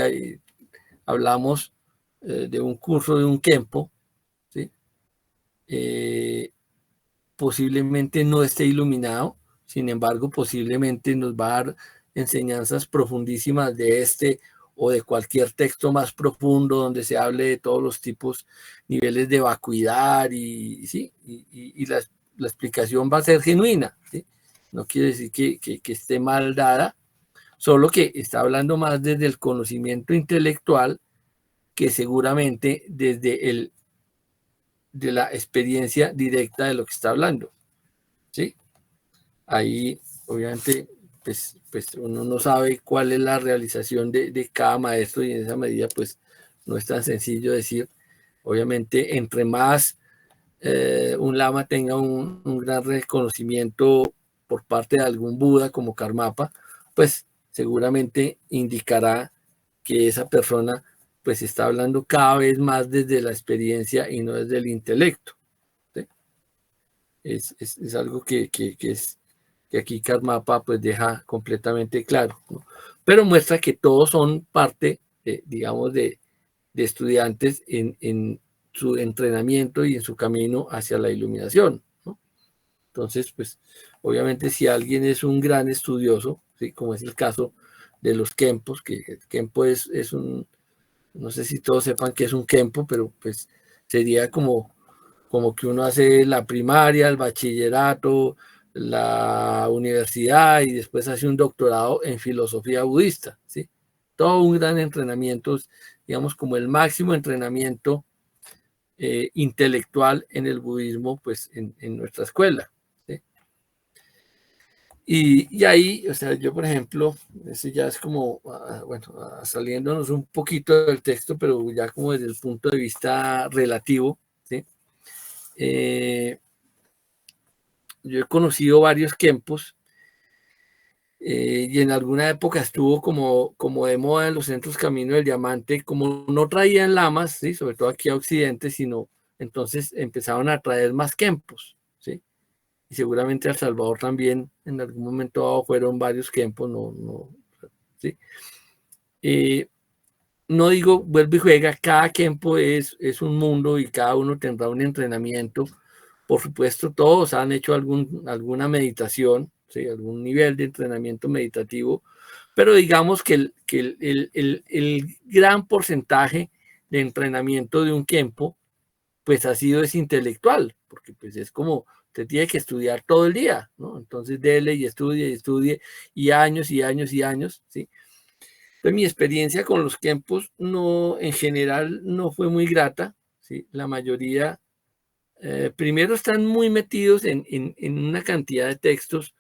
hablamos de un curso de un Kempo, ¿sí? Posiblemente no esté iluminado, sin embargo, posiblemente nos va a dar enseñanzas profundísimas de este o de cualquier texto más profundo donde se hable de todos los tipos, niveles de vacuidad ¿sí? Y la explicación va a ser genuina, ¿sí? No quiere decir que esté mal dada, solo que está hablando más desde el conocimiento intelectual que seguramente desde de la experiencia directa de lo que está hablando, ¿sí? Ahí, obviamente, pues uno no sabe cuál es la realización de cada maestro, y en esa medida, pues no es tan sencillo decir. Obviamente, entre más un lama tenga un gran reconocimiento por parte de algún Buda como Karmapa, pues seguramente indicará que esa persona pues está hablando cada vez más desde la experiencia y no desde el intelecto. ¿Sí? Es algo que aquí Karmapa pues deja completamente claro, ¿no? Pero muestra que todos son parte, digamos, de estudiantes en su entrenamiento y en su camino hacia la iluminación, ¿no? Entonces, pues, obviamente si alguien es un gran estudioso, ¿sí? Como es el caso de los Kempos, que el Kempo es un, no sé si todos sepan que es un Kempo, pero pues sería como que uno hace la primaria, el bachillerato, la universidad y después hace un doctorado en filosofía budista, ¿sí? Todo un gran entrenamiento, digamos, como el máximo entrenamiento intelectual en el budismo, pues en nuestra escuela, ¿sí? Y ahí, o sea, yo, por ejemplo, ese ya es como, bueno, saliéndonos un poquito del texto, pero ya como desde el punto de vista relativo, ¿sí? Yo he conocido varios Kempos y en alguna época estuvo como de moda en los centros Camino del Diamante, como no traían lamas, ¿sí? Sobre todo aquí a Occidente, sino entonces empezaron a traer más Kempos, ¿sí? Y seguramente a El Salvador también en algún momento dado fueron varios Kempos, ¿sí? Eh, no digo, vuelve y juega, cada Kempo es un mundo y cada uno tendrá un entrenamiento. Por supuesto, todos han hecho alguna meditación, ¿sí? Algún nivel de entrenamiento meditativo, pero digamos que el gran porcentaje de entrenamiento de un Kempo, pues ha sido es intelectual, porque pues es como, te tiene que estudiar todo el día, ¿no? Entonces dele y estudie, y años y años y años, ¿sí? Entonces mi experiencia con los Kempos no, en general no fue muy grata, ¿sí? La mayoría primero están muy metidos en una cantidad de textos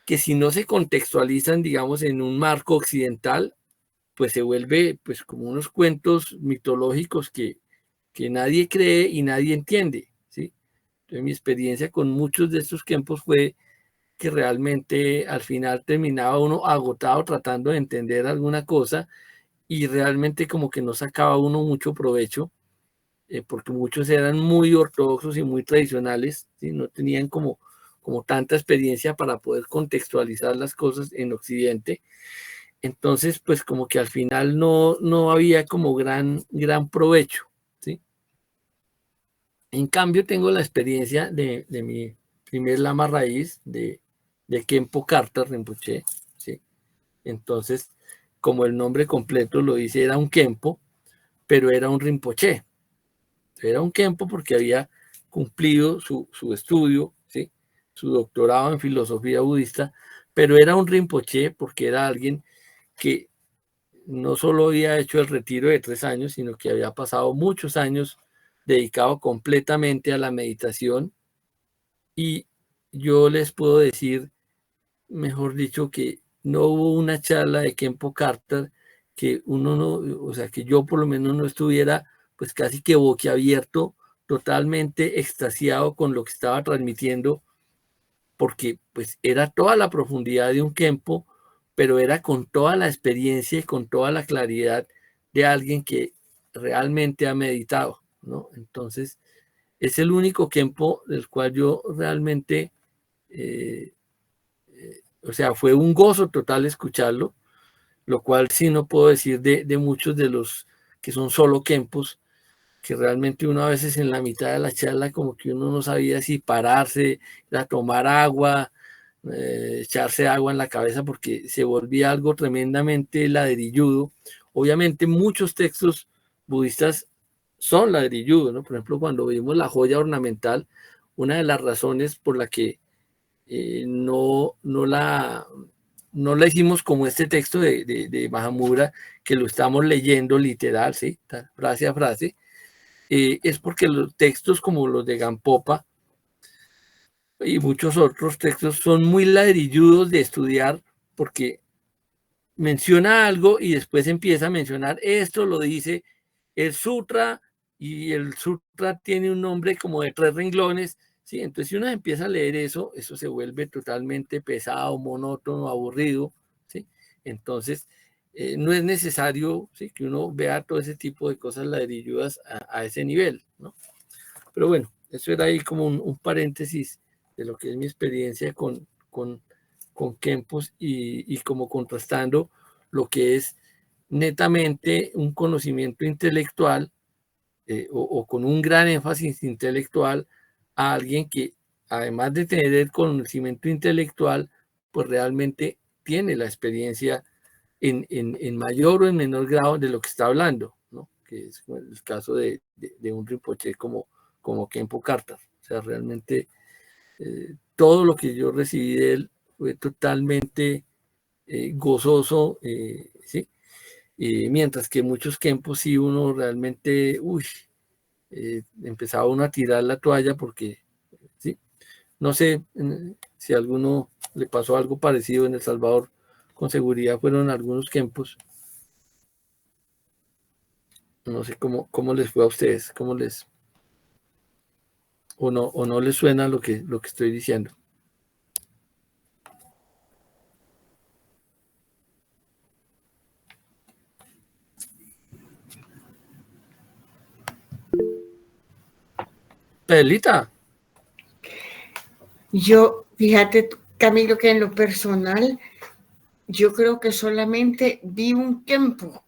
que si no se contextualizan, digamos, en un marco occidental, pues se vuelve pues como unos cuentos mitológicos que nadie cree y nadie entiende, ¿sí? Entonces mi experiencia con muchos de estos tiempos fue que realmente al final terminaba uno agotado tratando de entender alguna cosa y realmente como que no sacaba uno mucho provecho porque muchos eran muy ortodoxos y muy tradicionales, ¿sí? No tenían como tanta experiencia para poder contextualizar las cosas en Occidente. Entonces, pues como que al final no había como gran provecho, ¿sí? En cambio, tengo la experiencia de mi primer lama raíz, de Khenpo Karthar Rinpoche, ¿sí? Entonces, como el nombre completo lo dice, era un Khenpo, pero era un Rinpoche. Era un Khenpo porque había cumplido su estudio, ¿sí? Su doctorado en filosofía budista, pero era un Rinpoche porque era alguien que no solo había hecho el retiro de 3 años, sino que había pasado muchos años dedicado completamente a la meditación. Y yo les puedo decir, mejor dicho, que no hubo una charla de Khenpo Karthar que uno no, o sea, que yo por lo menos no estuviera pues casi que boquiabierto, totalmente extasiado con lo que estaba transmitiendo, porque pues era toda la profundidad de un Khenpo, pero era con toda la experiencia y con toda la claridad de alguien que realmente ha meditado, ¿no? Entonces, es el único Khenpo del cual yo realmente eh, o sea, fue un gozo total escucharlo, lo cual sí no puedo decir de muchos de los que son solo Kempos, que realmente uno a veces en la mitad de la charla como que uno no sabía si pararse, ir a tomar agua, echarse agua en la cabeza porque se volvía algo tremendamente ladrilludo. Obviamente muchos textos budistas son ladrilludos, ¿no? Por ejemplo, cuando vimos la joya ornamental, una de las razones por la que no la hicimos como este texto de Mahamudra, que lo estamos leyendo literal, ¿sí? Frase a frase, es porque los textos como los de Gampopa y muchos otros textos son muy ladrilludos de estudiar porque menciona algo y después empieza a mencionar esto, lo dice el sutra y el sutra tiene un nombre como de 3 renglones, ¿sí? Entonces si uno empieza a leer eso se vuelve totalmente pesado, monótono, aburrido, ¿sí? Entonces no es necesario, ¿sí?, que uno vea todo ese tipo de cosas ladrilludas a ese nivel, ¿no? Pero bueno, eso era ahí como un paréntesis de lo que es mi experiencia con Kempos y como contrastando lo que es netamente un conocimiento intelectual o con un gran énfasis intelectual a alguien que, además de tener el conocimiento intelectual, pues realmente tiene la experiencia en mayor o en menor grado de lo que está hablando, ¿no? Que es el caso de un Rinpoche como Khenpo Karthar. O sea, realmente todo lo que yo recibí de él fue totalmente gozoso, ¿sí? Mientras que muchos Khenpos sí uno realmente, empezaba uno a tirar la toalla porque, ¿sí? No sé si a alguno le pasó algo parecido en El Salvador, con seguridad fueron algunos Khenpos. No sé cómo les fue a ustedes, o no les suena lo que estoy diciendo. Pelita. Yo, fíjate, Camilo, que en lo personal, yo creo que solamente vi un Khenpo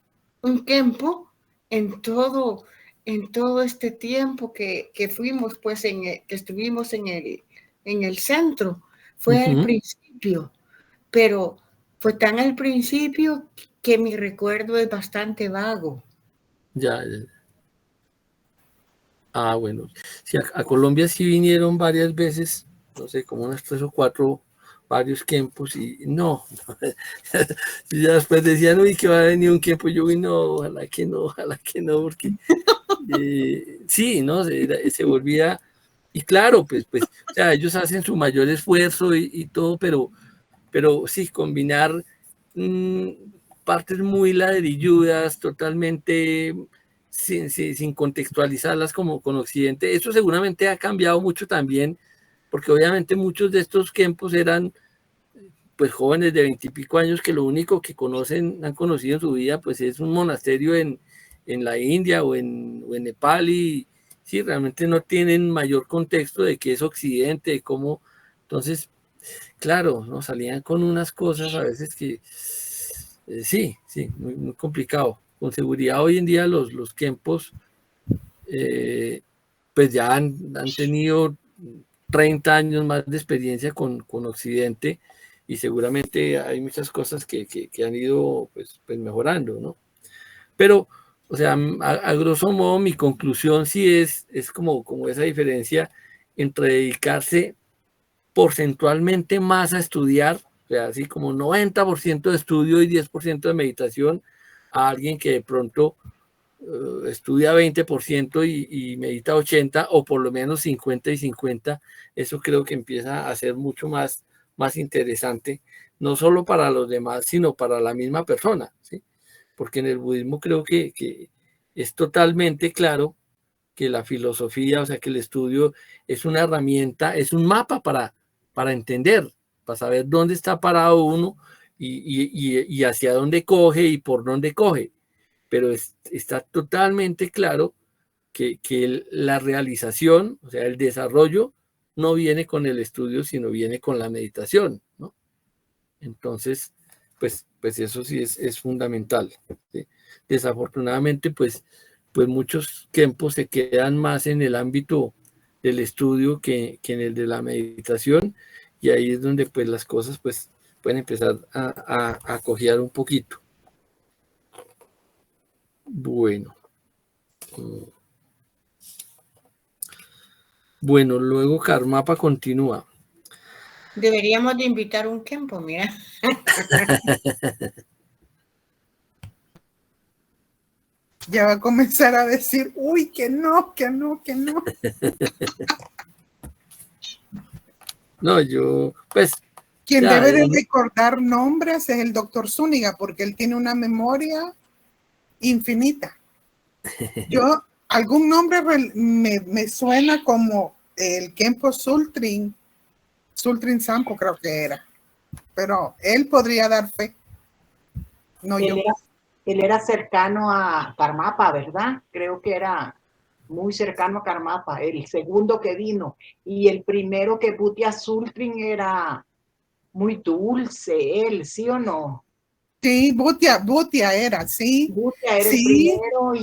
en todo este tiempo que fuimos, pues, que estuvimos en el centro. Fue al principio, pero fue tan al principio que mi recuerdo es bastante vago. Ya. Ah, bueno. Sí, a Colombia sí vinieron varias veces, no sé, como unas 3 o 4, varios Khenpos y no. Y ya después decían, uy, que va a venir un Khenpo. Yo, uy, no, ojalá que no, porque sí, ¿no? Se volvía, y claro, pues, o sea, ellos hacen su mayor esfuerzo y todo, pero sí, combinar partes muy ladrilludas, totalmente sin contextualizarlas como con Occidente. Eso seguramente ha cambiado mucho también, porque obviamente muchos de estos Khenpos eran pues jóvenes de 20 y pico años que lo único que han conocido en su vida pues es un monasterio en la India o en Nepal y sí, realmente no tienen mayor contexto de qué es Occidente, de cómo, entonces, claro, ¿no? Salían con unas cosas a veces que sí, muy, muy complicado. Con seguridad hoy en día los Khenpos pues ya han tenido 30 años más de experiencia con Occidente y seguramente hay muchas cosas que han ido pues mejorando, ¿no? Pero, o sea, a grosso modo mi conclusión sí es como esa diferencia entre dedicarse porcentualmente más a estudiar, o sea, así como 90% de estudio y 10% de meditación, a alguien que de pronto estudia 20% y medita 80% o por lo menos 50 y 50, eso creo que empieza a ser mucho más interesante, no solo para los demás, sino para la misma persona, ¿sí? Porque en el budismo creo que es totalmente claro que la filosofía, o sea, que el estudio es una herramienta, es un mapa para entender, para saber dónde está parado uno y hacia dónde coge y por dónde coge. Pero está totalmente claro que la realización, o sea, el desarrollo, no viene con el estudio, sino viene con la meditación, ¿no? Entonces, pues eso sí es fundamental, ¿sí? Desafortunadamente, pues muchos Khenpos se quedan más en el ámbito del estudio que en el de la meditación, y ahí es donde pues las cosas pues pueden empezar a cojear un poquito. Bueno. Bueno, luego Karmapa continúa. Deberíamos de invitar un Khenpo, mira. Ya va a comenzar a decir, uy, que no. No, yo, pues... Quien debe de recordar nombres es el doctor Zúñiga, porque él tiene una memoria infinita. Yo, algún nombre me suena como el Khenpo Sultrin Sampo creo que era, pero él podría dar fe. no yo. Él era cercano a Karmapa, ¿verdad? Creo que era muy cercano a Karmapa, el segundo que vino. Y el primero que Bhutia Sultrin era muy dulce, él, ¿sí o no? Sí, Bhutia era, sí. Bhutia era sí. el primero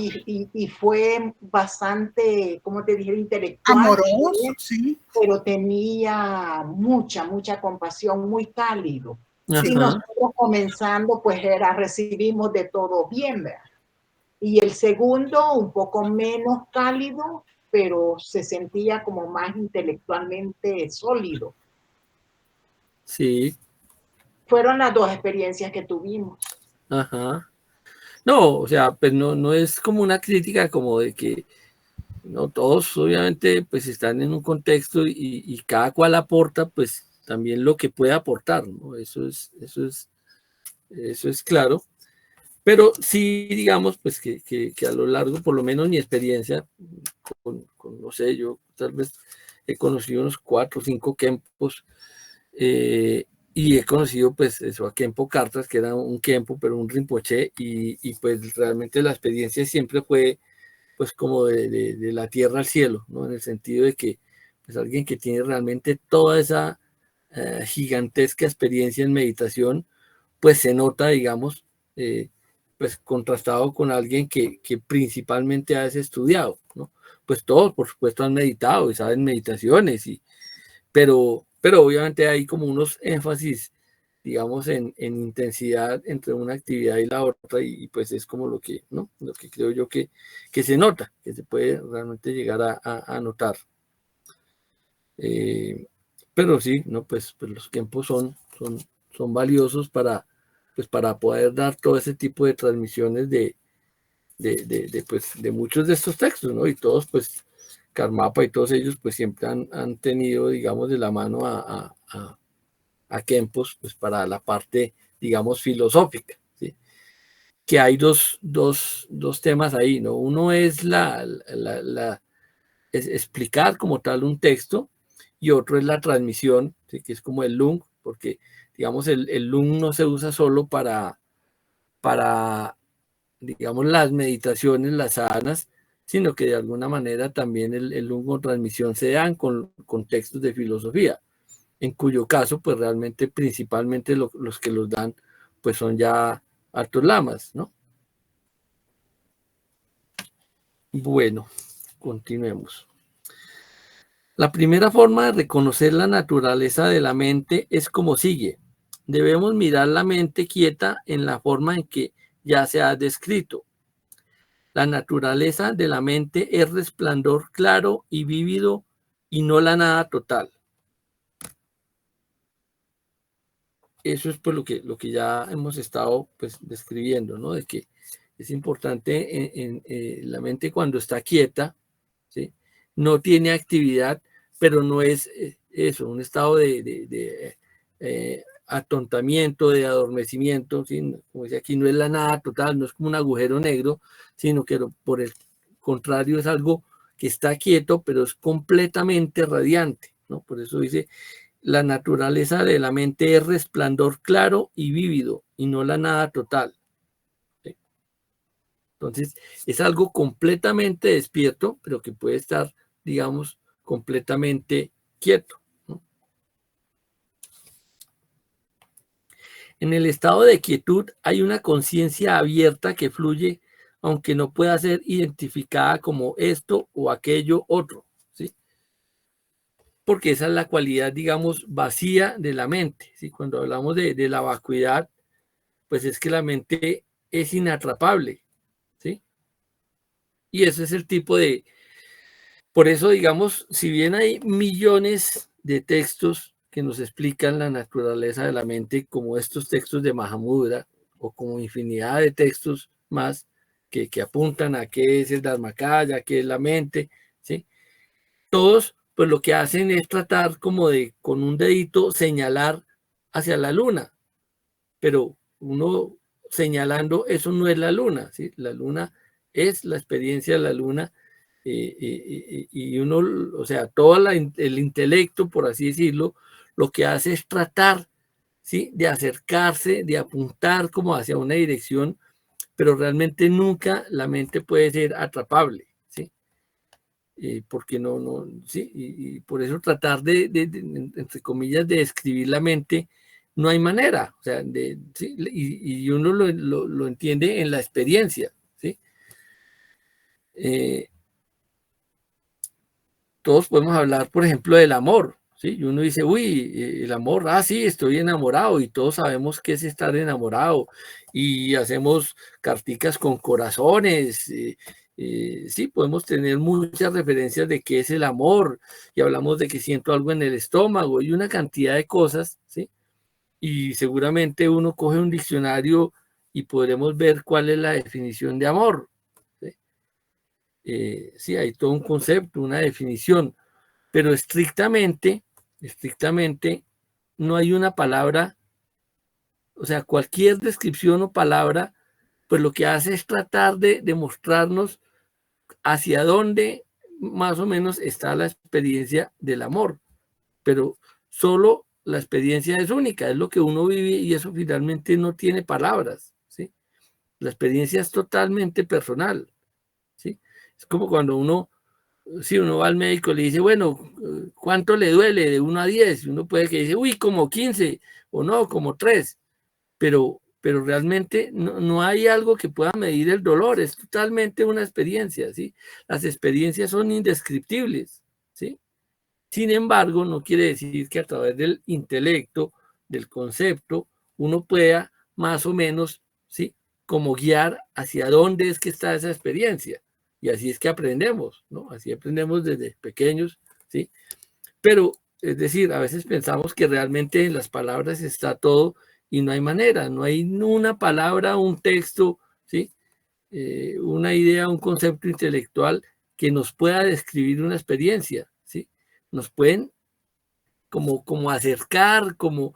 y fue bastante, como te dije, intelectual. Amoroso, sí. Pero tenía mucha compasión, muy cálido. Ajá. Y nosotros comenzando, pues recibimos de todo bien, ¿verdad? Y el segundo, un poco menos cálido, pero se sentía como más intelectualmente sólido. Sí. Fueron las dos experiencias que tuvimos. Ajá. No, o sea, pues no es como una crítica como de que no todos obviamente pues están en un contexto y cada cual aporta pues también lo que puede aportar, ¿no? Eso es claro. Pero sí, digamos, pues que a lo largo, por lo menos mi experiencia, no sé, yo tal vez he conocido unos 4 o 5 Kempos, y he conocido pues eso a Kempo Cartas, que era un Kempo, pero un Rinpoche, y pues realmente la experiencia siempre fue pues como de la tierra al cielo, ¿no? En el sentido de que pues alguien que tiene realmente toda esa gigantesca experiencia en meditación, pues se nota, digamos, pues contrastado con alguien que principalmente ha estudiado, ¿no? Pues todos, por supuesto, han meditado y saben meditaciones, pero obviamente hay como unos énfasis, digamos, en intensidad entre una actividad y la otra, y pues es como lo que, ¿no? Lo que creo yo que se nota, que se puede realmente llegar a notar. Pero sí, ¿no? Pues los tiempos son valiosos pues para poder dar todo ese tipo de transmisiones pues, de muchos de estos textos, ¿no? Y todos, pues, Karmapa y todos ellos, pues siempre han tenido, digamos, de la mano a Kempos, pues para la parte, digamos, filosófica, ¿sí? Que hay dos temas ahí, ¿no? Uno es es explicar como tal un texto, y otro es la transmisión, ¿sí? Que es como el lung, porque, digamos, el lung no se usa solo para digamos, las meditaciones, las sadhanas, sino que de alguna manera también el lung o transmisión se dan con textos de filosofía, en cuyo caso, pues realmente principalmente los que los dan, pues son ya altos lamas, ¿no? Bueno, continuemos. La primera forma de reconocer la naturaleza de la mente es como sigue. Debemos mirar la mente quieta en la forma en que ya se ha descrito. La naturaleza de la mente es resplandor claro y vívido y no la nada total. Eso es pues lo que ya hemos estado pues describiendo, ¿no? De que es importante en la mente cuando está quieta, ¿sí? No tiene actividad, pero no es eso, un estado de atontamiento, de adormecimiento, ¿sí? Como dice aquí, no es la nada total, no es como un agujero negro, sino que por el contrario es algo que está quieto, pero es completamente radiante, ¿no? Por eso dice, la naturaleza de la mente es resplandor claro y vívido, y no la nada total. ¿Sí? Entonces, es algo completamente despierto, pero que puede estar, digamos, completamente quieto, ¿no? En el estado de quietud hay una conciencia abierta que fluye, aunque no pueda ser identificada como esto o aquello otro, ¿sí? Porque esa es la cualidad, digamos, vacía de la mente, ¿sí? Cuando hablamos de la vacuidad, pues es que la mente es inatrapable, ¿sí? Y ese es el tipo de... Por eso, digamos, si bien hay millones de textos que nos explican la naturaleza de la mente, como estos textos de Mahamudra, o como infinidad de textos más que apuntan a qué es el Dharmakaya, qué es la mente, ¿sí? Todos, pues lo que hacen es tratar como de, con un dedito, señalar hacia la luna, pero uno señalando, eso no es la luna, ¿sí? La luna es la experiencia de la luna, y uno, o sea, todo el intelecto, por así decirlo, lo que hace es tratar ¿sí? De acercarse, de apuntar como hacia una dirección, pero realmente nunca la mente puede ser atrapable, ¿sí? Porque sí, y por eso tratar entre comillas, de describir la mente, no hay manera, o sea, ¿sí? Y uno lo entiende en la experiencia, ¿sí? Todos podemos hablar, por ejemplo, del amor, ¿sí? Y uno dice, uy, el amor, sí, estoy enamorado, y todos sabemos qué es estar enamorado, y hacemos carticas con corazones, sí, podemos tener muchas referencias de qué es el amor, y hablamos de que siento algo en el estómago, y una cantidad de cosas, ¿sí? Y seguramente uno coge un diccionario y podremos ver cuál es la definición de amor, ¿sí? Sí, hay todo un concepto, una definición, pero estrictamente no hay una palabra, o sea, cualquier descripción o palabra, pues lo que hace es tratar de demostrarnos hacia dónde más o menos está la experiencia del amor, pero solo la experiencia es única, es lo que uno vive y eso finalmente no tiene palabras, ¿sí? La experiencia es totalmente personal, ¿sí? Es como cuando si uno va al médico y le dice, bueno, ¿cuánto le duele de 1 a 10? Uno puede que dice, uy, como 15, o no, como 3, pero realmente no hay algo que pueda medir el dolor, es totalmente una experiencia, ¿sí? Las experiencias son indescriptibles, ¿sí? Sin embargo, no quiere decir que a través del intelecto, del concepto, uno pueda más o menos, ¿sí? Como guiar hacia dónde es que está esa experiencia. Y así es que aprendemos, ¿no? Así aprendemos desde pequeños, ¿sí? Pero, es decir, a veces pensamos que realmente en las palabras está todo y no hay manera, no hay una palabra, un texto, ¿sí? Una idea, un concepto intelectual que nos pueda describir una experiencia, ¿sí? Nos pueden como acercar, como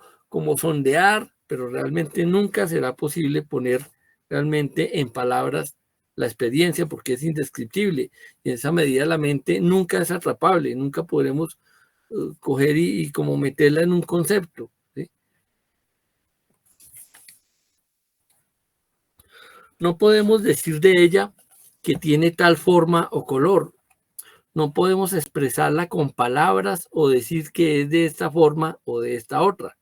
sondear, pero realmente nunca será posible poner realmente en palabras la experiencia porque es indescriptible. Y en esa medida la mente nunca es atrapable, nunca podremos coger y como meterla en un concepto, ¿sí? No podemos decir de ella que tiene tal forma o color. No podemos expresarla con palabras o decir que es de esta forma o de esta otra.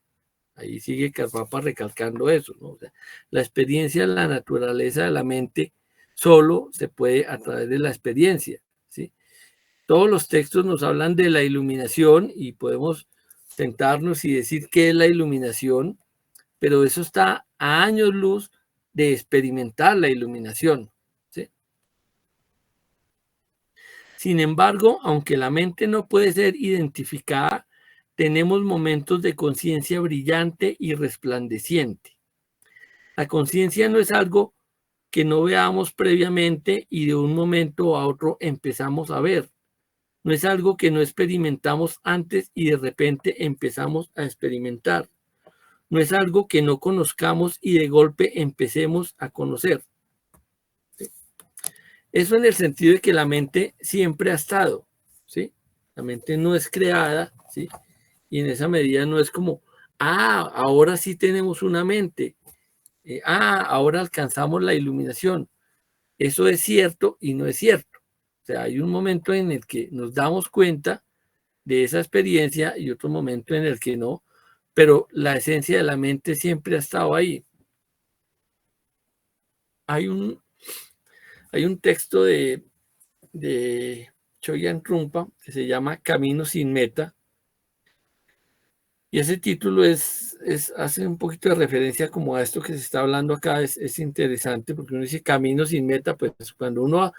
Ahí sigue Karmapa recalcando eso, ¿no? O sea, la experiencia de la naturaleza de la mente solo se puede a través de la experiencia, ¿sí? Todos los textos nos hablan de la iluminación y podemos sentarnos y decir qué es la iluminación, pero eso está a años luz de experimentar la iluminación, ¿sí? Sin embargo, aunque la mente no puede ser identificada, tenemos momentos de conciencia brillante y resplandeciente. La conciencia no es algo que no veamos previamente y de un momento a otro empezamos a ver. No es algo que no experimentamos antes y de repente empezamos a experimentar. No es algo que no conozcamos y de golpe empecemos a conocer. Eso en el sentido de que la mente siempre ha estado, ¿sí? La mente no es creada, ¿sí? Y en esa medida no es como, ahora sí tenemos una mente, ahora alcanzamos la iluminación. Eso es cierto y no es cierto. O sea, hay un momento en el que nos damos cuenta de esa experiencia y otro momento en el que no, pero la esencia de la mente siempre ha estado ahí. Hay un texto de Chogyam Trungpa que se llama Camino sin meta, y ese título hace un poquito de referencia como a esto que se está hablando acá. Es interesante porque uno dice camino sin meta, pues cuando uno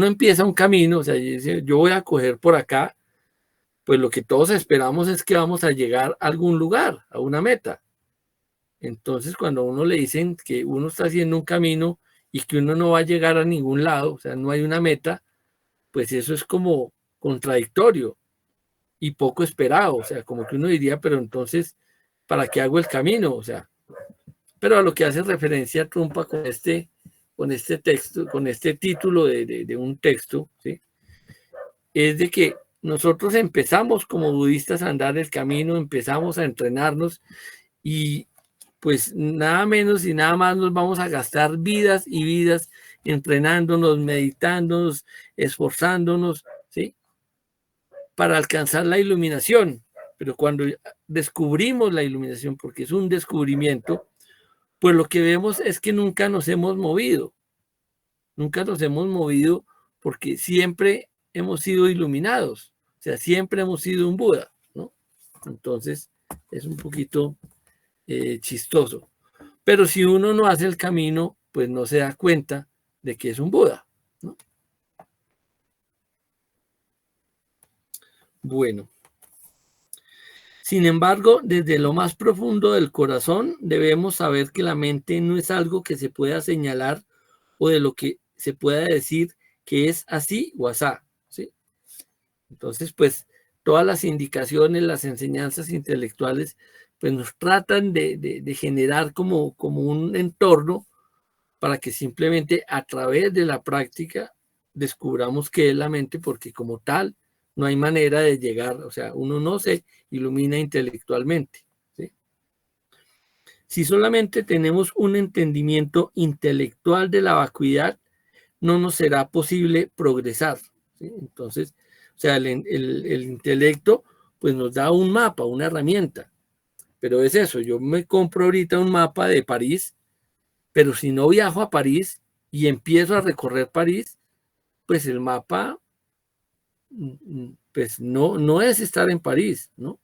empieza un camino, o sea, dice, yo voy a coger por acá, pues lo que todos esperamos es que vamos a llegar a algún lugar, a una meta. Entonces, cuando a uno le dicen que uno está haciendo un camino y que uno no va a llegar a ningún lado, o sea, no hay una meta, pues eso es como contradictorio y poco esperado, o sea, como que uno diría, pero entonces, ¿para qué hago el camino? O sea, pero a lo que hace referencia Trungpa con este texto, con este título de un texto, ¿sí? Es de que nosotros empezamos como budistas a andar el camino, empezamos a entrenarnos y pues nada menos y nada más nos vamos a gastar vidas y vidas entrenándonos, meditándonos, esforzándonos, ¿sí? Para alcanzar la iluminación. Pero cuando descubrimos la iluminación, porque es un descubrimiento, pues lo que vemos es que nunca nos hemos movido. Nunca nos hemos movido porque siempre hemos sido iluminados. O sea, siempre hemos sido un Buda, ¿no? Entonces, es un poquito chistoso. Pero si uno no hace el camino, pues no se da cuenta de que es un Buda, ¿no? Bueno. Sin embargo, desde lo más profundo del corazón debemos saber que la mente no es algo que se pueda señalar o de lo que se pueda decir que es así o asá, ¿sí? Entonces, pues, todas las indicaciones, las enseñanzas intelectuales, pues nos tratan de generar como un entorno para que simplemente a través de la práctica descubramos qué es la mente, porque como tal no hay manera de llegar, o sea, uno no se ilumina intelectualmente, ¿sí? Si solamente tenemos un entendimiento intelectual de la vacuidad, no nos será posible progresar, ¿sí? Entonces, o sea, el intelecto pues nos da un mapa, una herramienta, pero es eso, yo me compro ahorita un mapa de París, pero si no viajo a París y empiezo a recorrer París, pues el mapa pues no es estar en París, ¿no?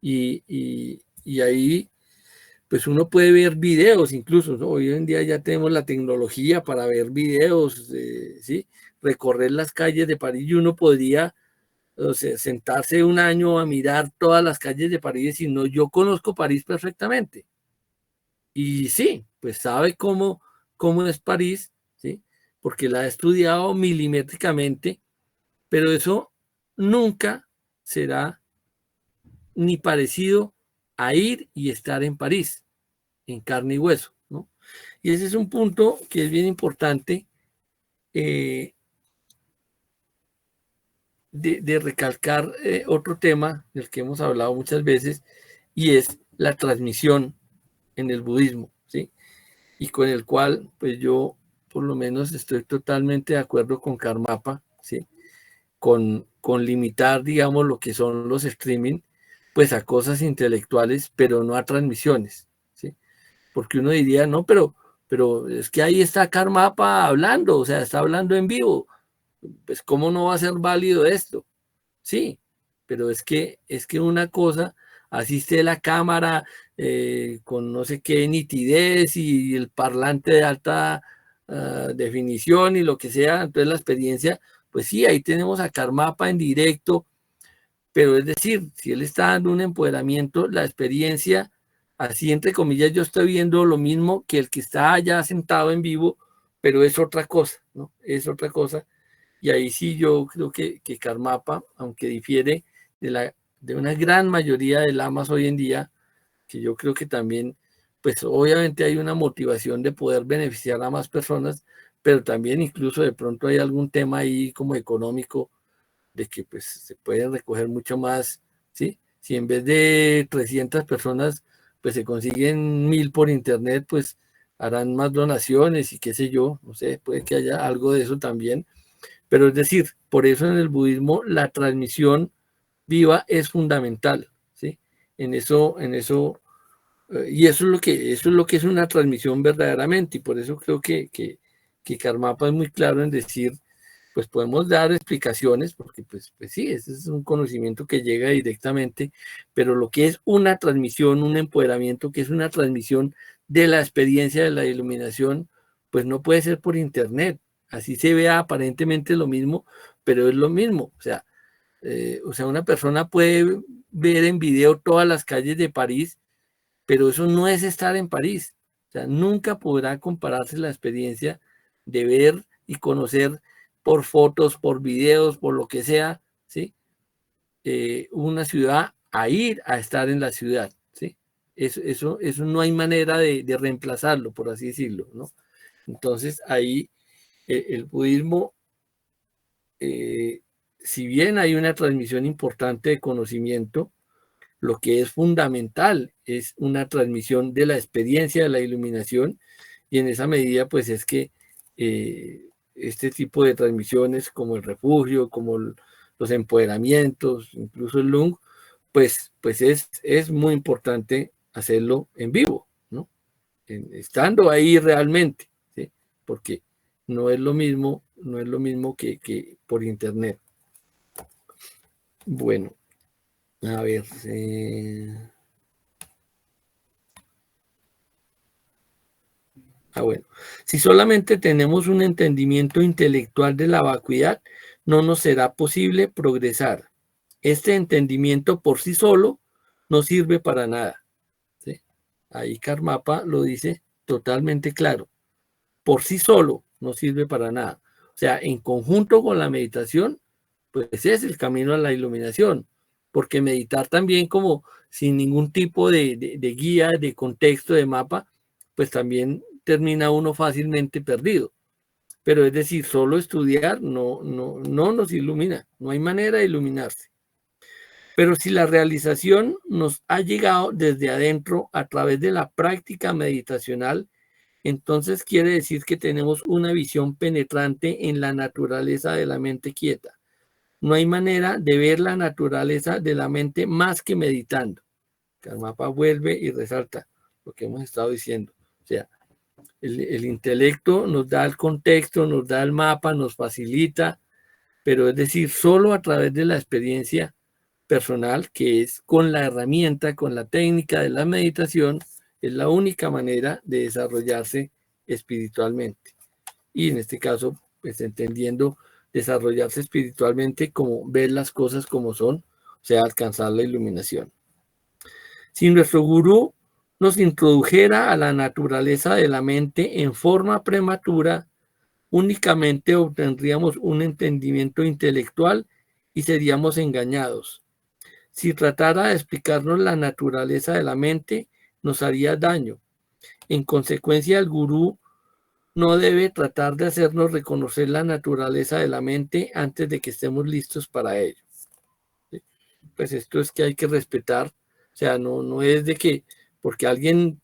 Y ahí pues uno puede ver videos incluso, ¿no? Hoy en día ya tenemos la tecnología para ver videos, ¿sí? Recorrer las calles de París y uno podría, o sea, sentarse un año a mirar todas las calles de París y no, yo conozco París perfectamente. Y sí, pues sabe cómo es París, ¿sí? Porque la he estudiado milimétricamente, pero eso nunca será ni parecido a ir y estar en París, en carne y hueso, ¿no? Y ese es un punto que es bien importante de recalcar otro tema del que hemos hablado muchas veces, y es la transmisión en el budismo, ¿sí? Y con el cual, pues yo por lo menos estoy totalmente de acuerdo con Karmapa, ¿sí? Con limitar, digamos, lo que son los streaming, pues a cosas intelectuales, pero no a transmisiones, ¿sí? Porque uno diría, no, pero es que ahí está Karmapa hablando, o sea, está hablando en vivo, pues ¿cómo no va a ser válido esto? Sí, pero es que una cosa, asiste la cámara con no sé qué nitidez y el parlante de alta definición y lo que sea, entonces la experiencia, pues sí, ahí tenemos a Karmapa en directo, pero es decir, si él está dando un empoderamiento, la experiencia, así entre comillas, yo estoy viendo lo mismo que el que está allá sentado en vivo, pero es otra cosa, ¿no? Es otra cosa. Y ahí sí yo creo que Karmapa, aunque difiere de una gran mayoría de lamas hoy en día, que yo creo que también, pues obviamente hay una motivación de poder beneficiar a más personas, pero también incluso de pronto hay algún tema ahí como económico de que pues se pueden recoger mucho más, ¿sí? Si en vez de 300 personas, pues se consiguen 1000 por internet, pues harán más donaciones y qué sé yo, no sé, puede que haya algo de eso también. Pero es decir, por eso en el budismo la transmisión viva es fundamental, ¿sí? Y eso es lo que es una transmisión verdaderamente, y por eso creo que Karmapa es muy claro en decir, pues podemos dar explicaciones, porque pues sí, ese es un conocimiento que llega directamente, pero lo que es una transmisión, un empoderamiento, que es una transmisión de la experiencia de la iluminación, pues no puede ser por internet. Así se vea aparentemente lo mismo, pero es lo mismo. O sea, una persona puede ver en video todas las calles de París, pero eso no es estar en París. O sea, nunca podrá compararse la experiencia de ver y conocer por fotos, por videos, por lo que sea, ¿sí? Una ciudad a ir a estar en la ciudad, ¿sí? Eso no hay manera de reemplazarlo, por así decirlo, ¿no? Entonces, ahí el budismo si bien hay una transmisión importante de conocimiento, lo que es fundamental es una transmisión de la experiencia de la iluminación, y en esa medida pues es que este tipo de transmisiones como el refugio, como los empoderamientos, incluso el Lung, pues es muy importante hacerlo en vivo, ¿no? Estando ahí realmente, ¿sí? Porque no es lo mismo que por internet. Bueno, a ver. Bueno, si solamente tenemos un entendimiento intelectual de la vacuidad, no nos será posible progresar. Este entendimiento por sí solo no sirve para nada, ¿sí? Ahí Karmapa lo dice totalmente claro. Por sí solo no sirve para nada. O sea, en conjunto con la meditación, pues ese es el camino a la iluminación. Porque meditar también como sin ningún tipo de guía, de contexto, de mapa, pues también termina uno fácilmente perdido. Pero es decir, solo estudiar no nos ilumina. No hay manera de iluminarse. Pero si la realización nos ha llegado desde adentro a través de la práctica meditacional, entonces quiere decir que tenemos una visión penetrante en la naturaleza de la mente quieta. No hay manera de ver la naturaleza de la mente más que meditando. Karmapa vuelve y resalta lo que hemos estado diciendo. O sea, el intelecto nos da el contexto, nos da el mapa, nos facilita, pero es decir, solo a través de la experiencia personal, que es con la herramienta, con la técnica de la meditación, es la única manera de desarrollarse espiritualmente. Y en este caso, pues entendiendo desarrollarse espiritualmente como ver las cosas como son, o sea, alcanzar la iluminación. Si nuestro gurú nos introdujera a la naturaleza de la mente en forma prematura, únicamente obtendríamos un entendimiento intelectual y seríamos engañados. Si tratara de explicarnos la naturaleza de la mente, nos haría daño. En consecuencia, el gurú no debe tratar de hacernos reconocer la naturaleza de la mente antes de que estemos listos para ello. Pues esto es que hay que respetar, o sea, no es de que porque alguien,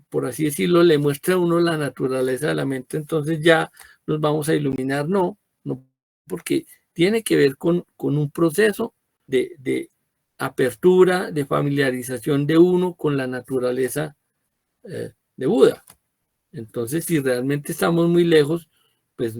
por así decirlo, le muestra a uno la naturaleza de la mente, entonces ya nos vamos a iluminar. No, porque tiene que ver con un proceso de apertura, de familiarización de uno con la naturaleza de Buda. Entonces, si realmente estamos muy lejos, pues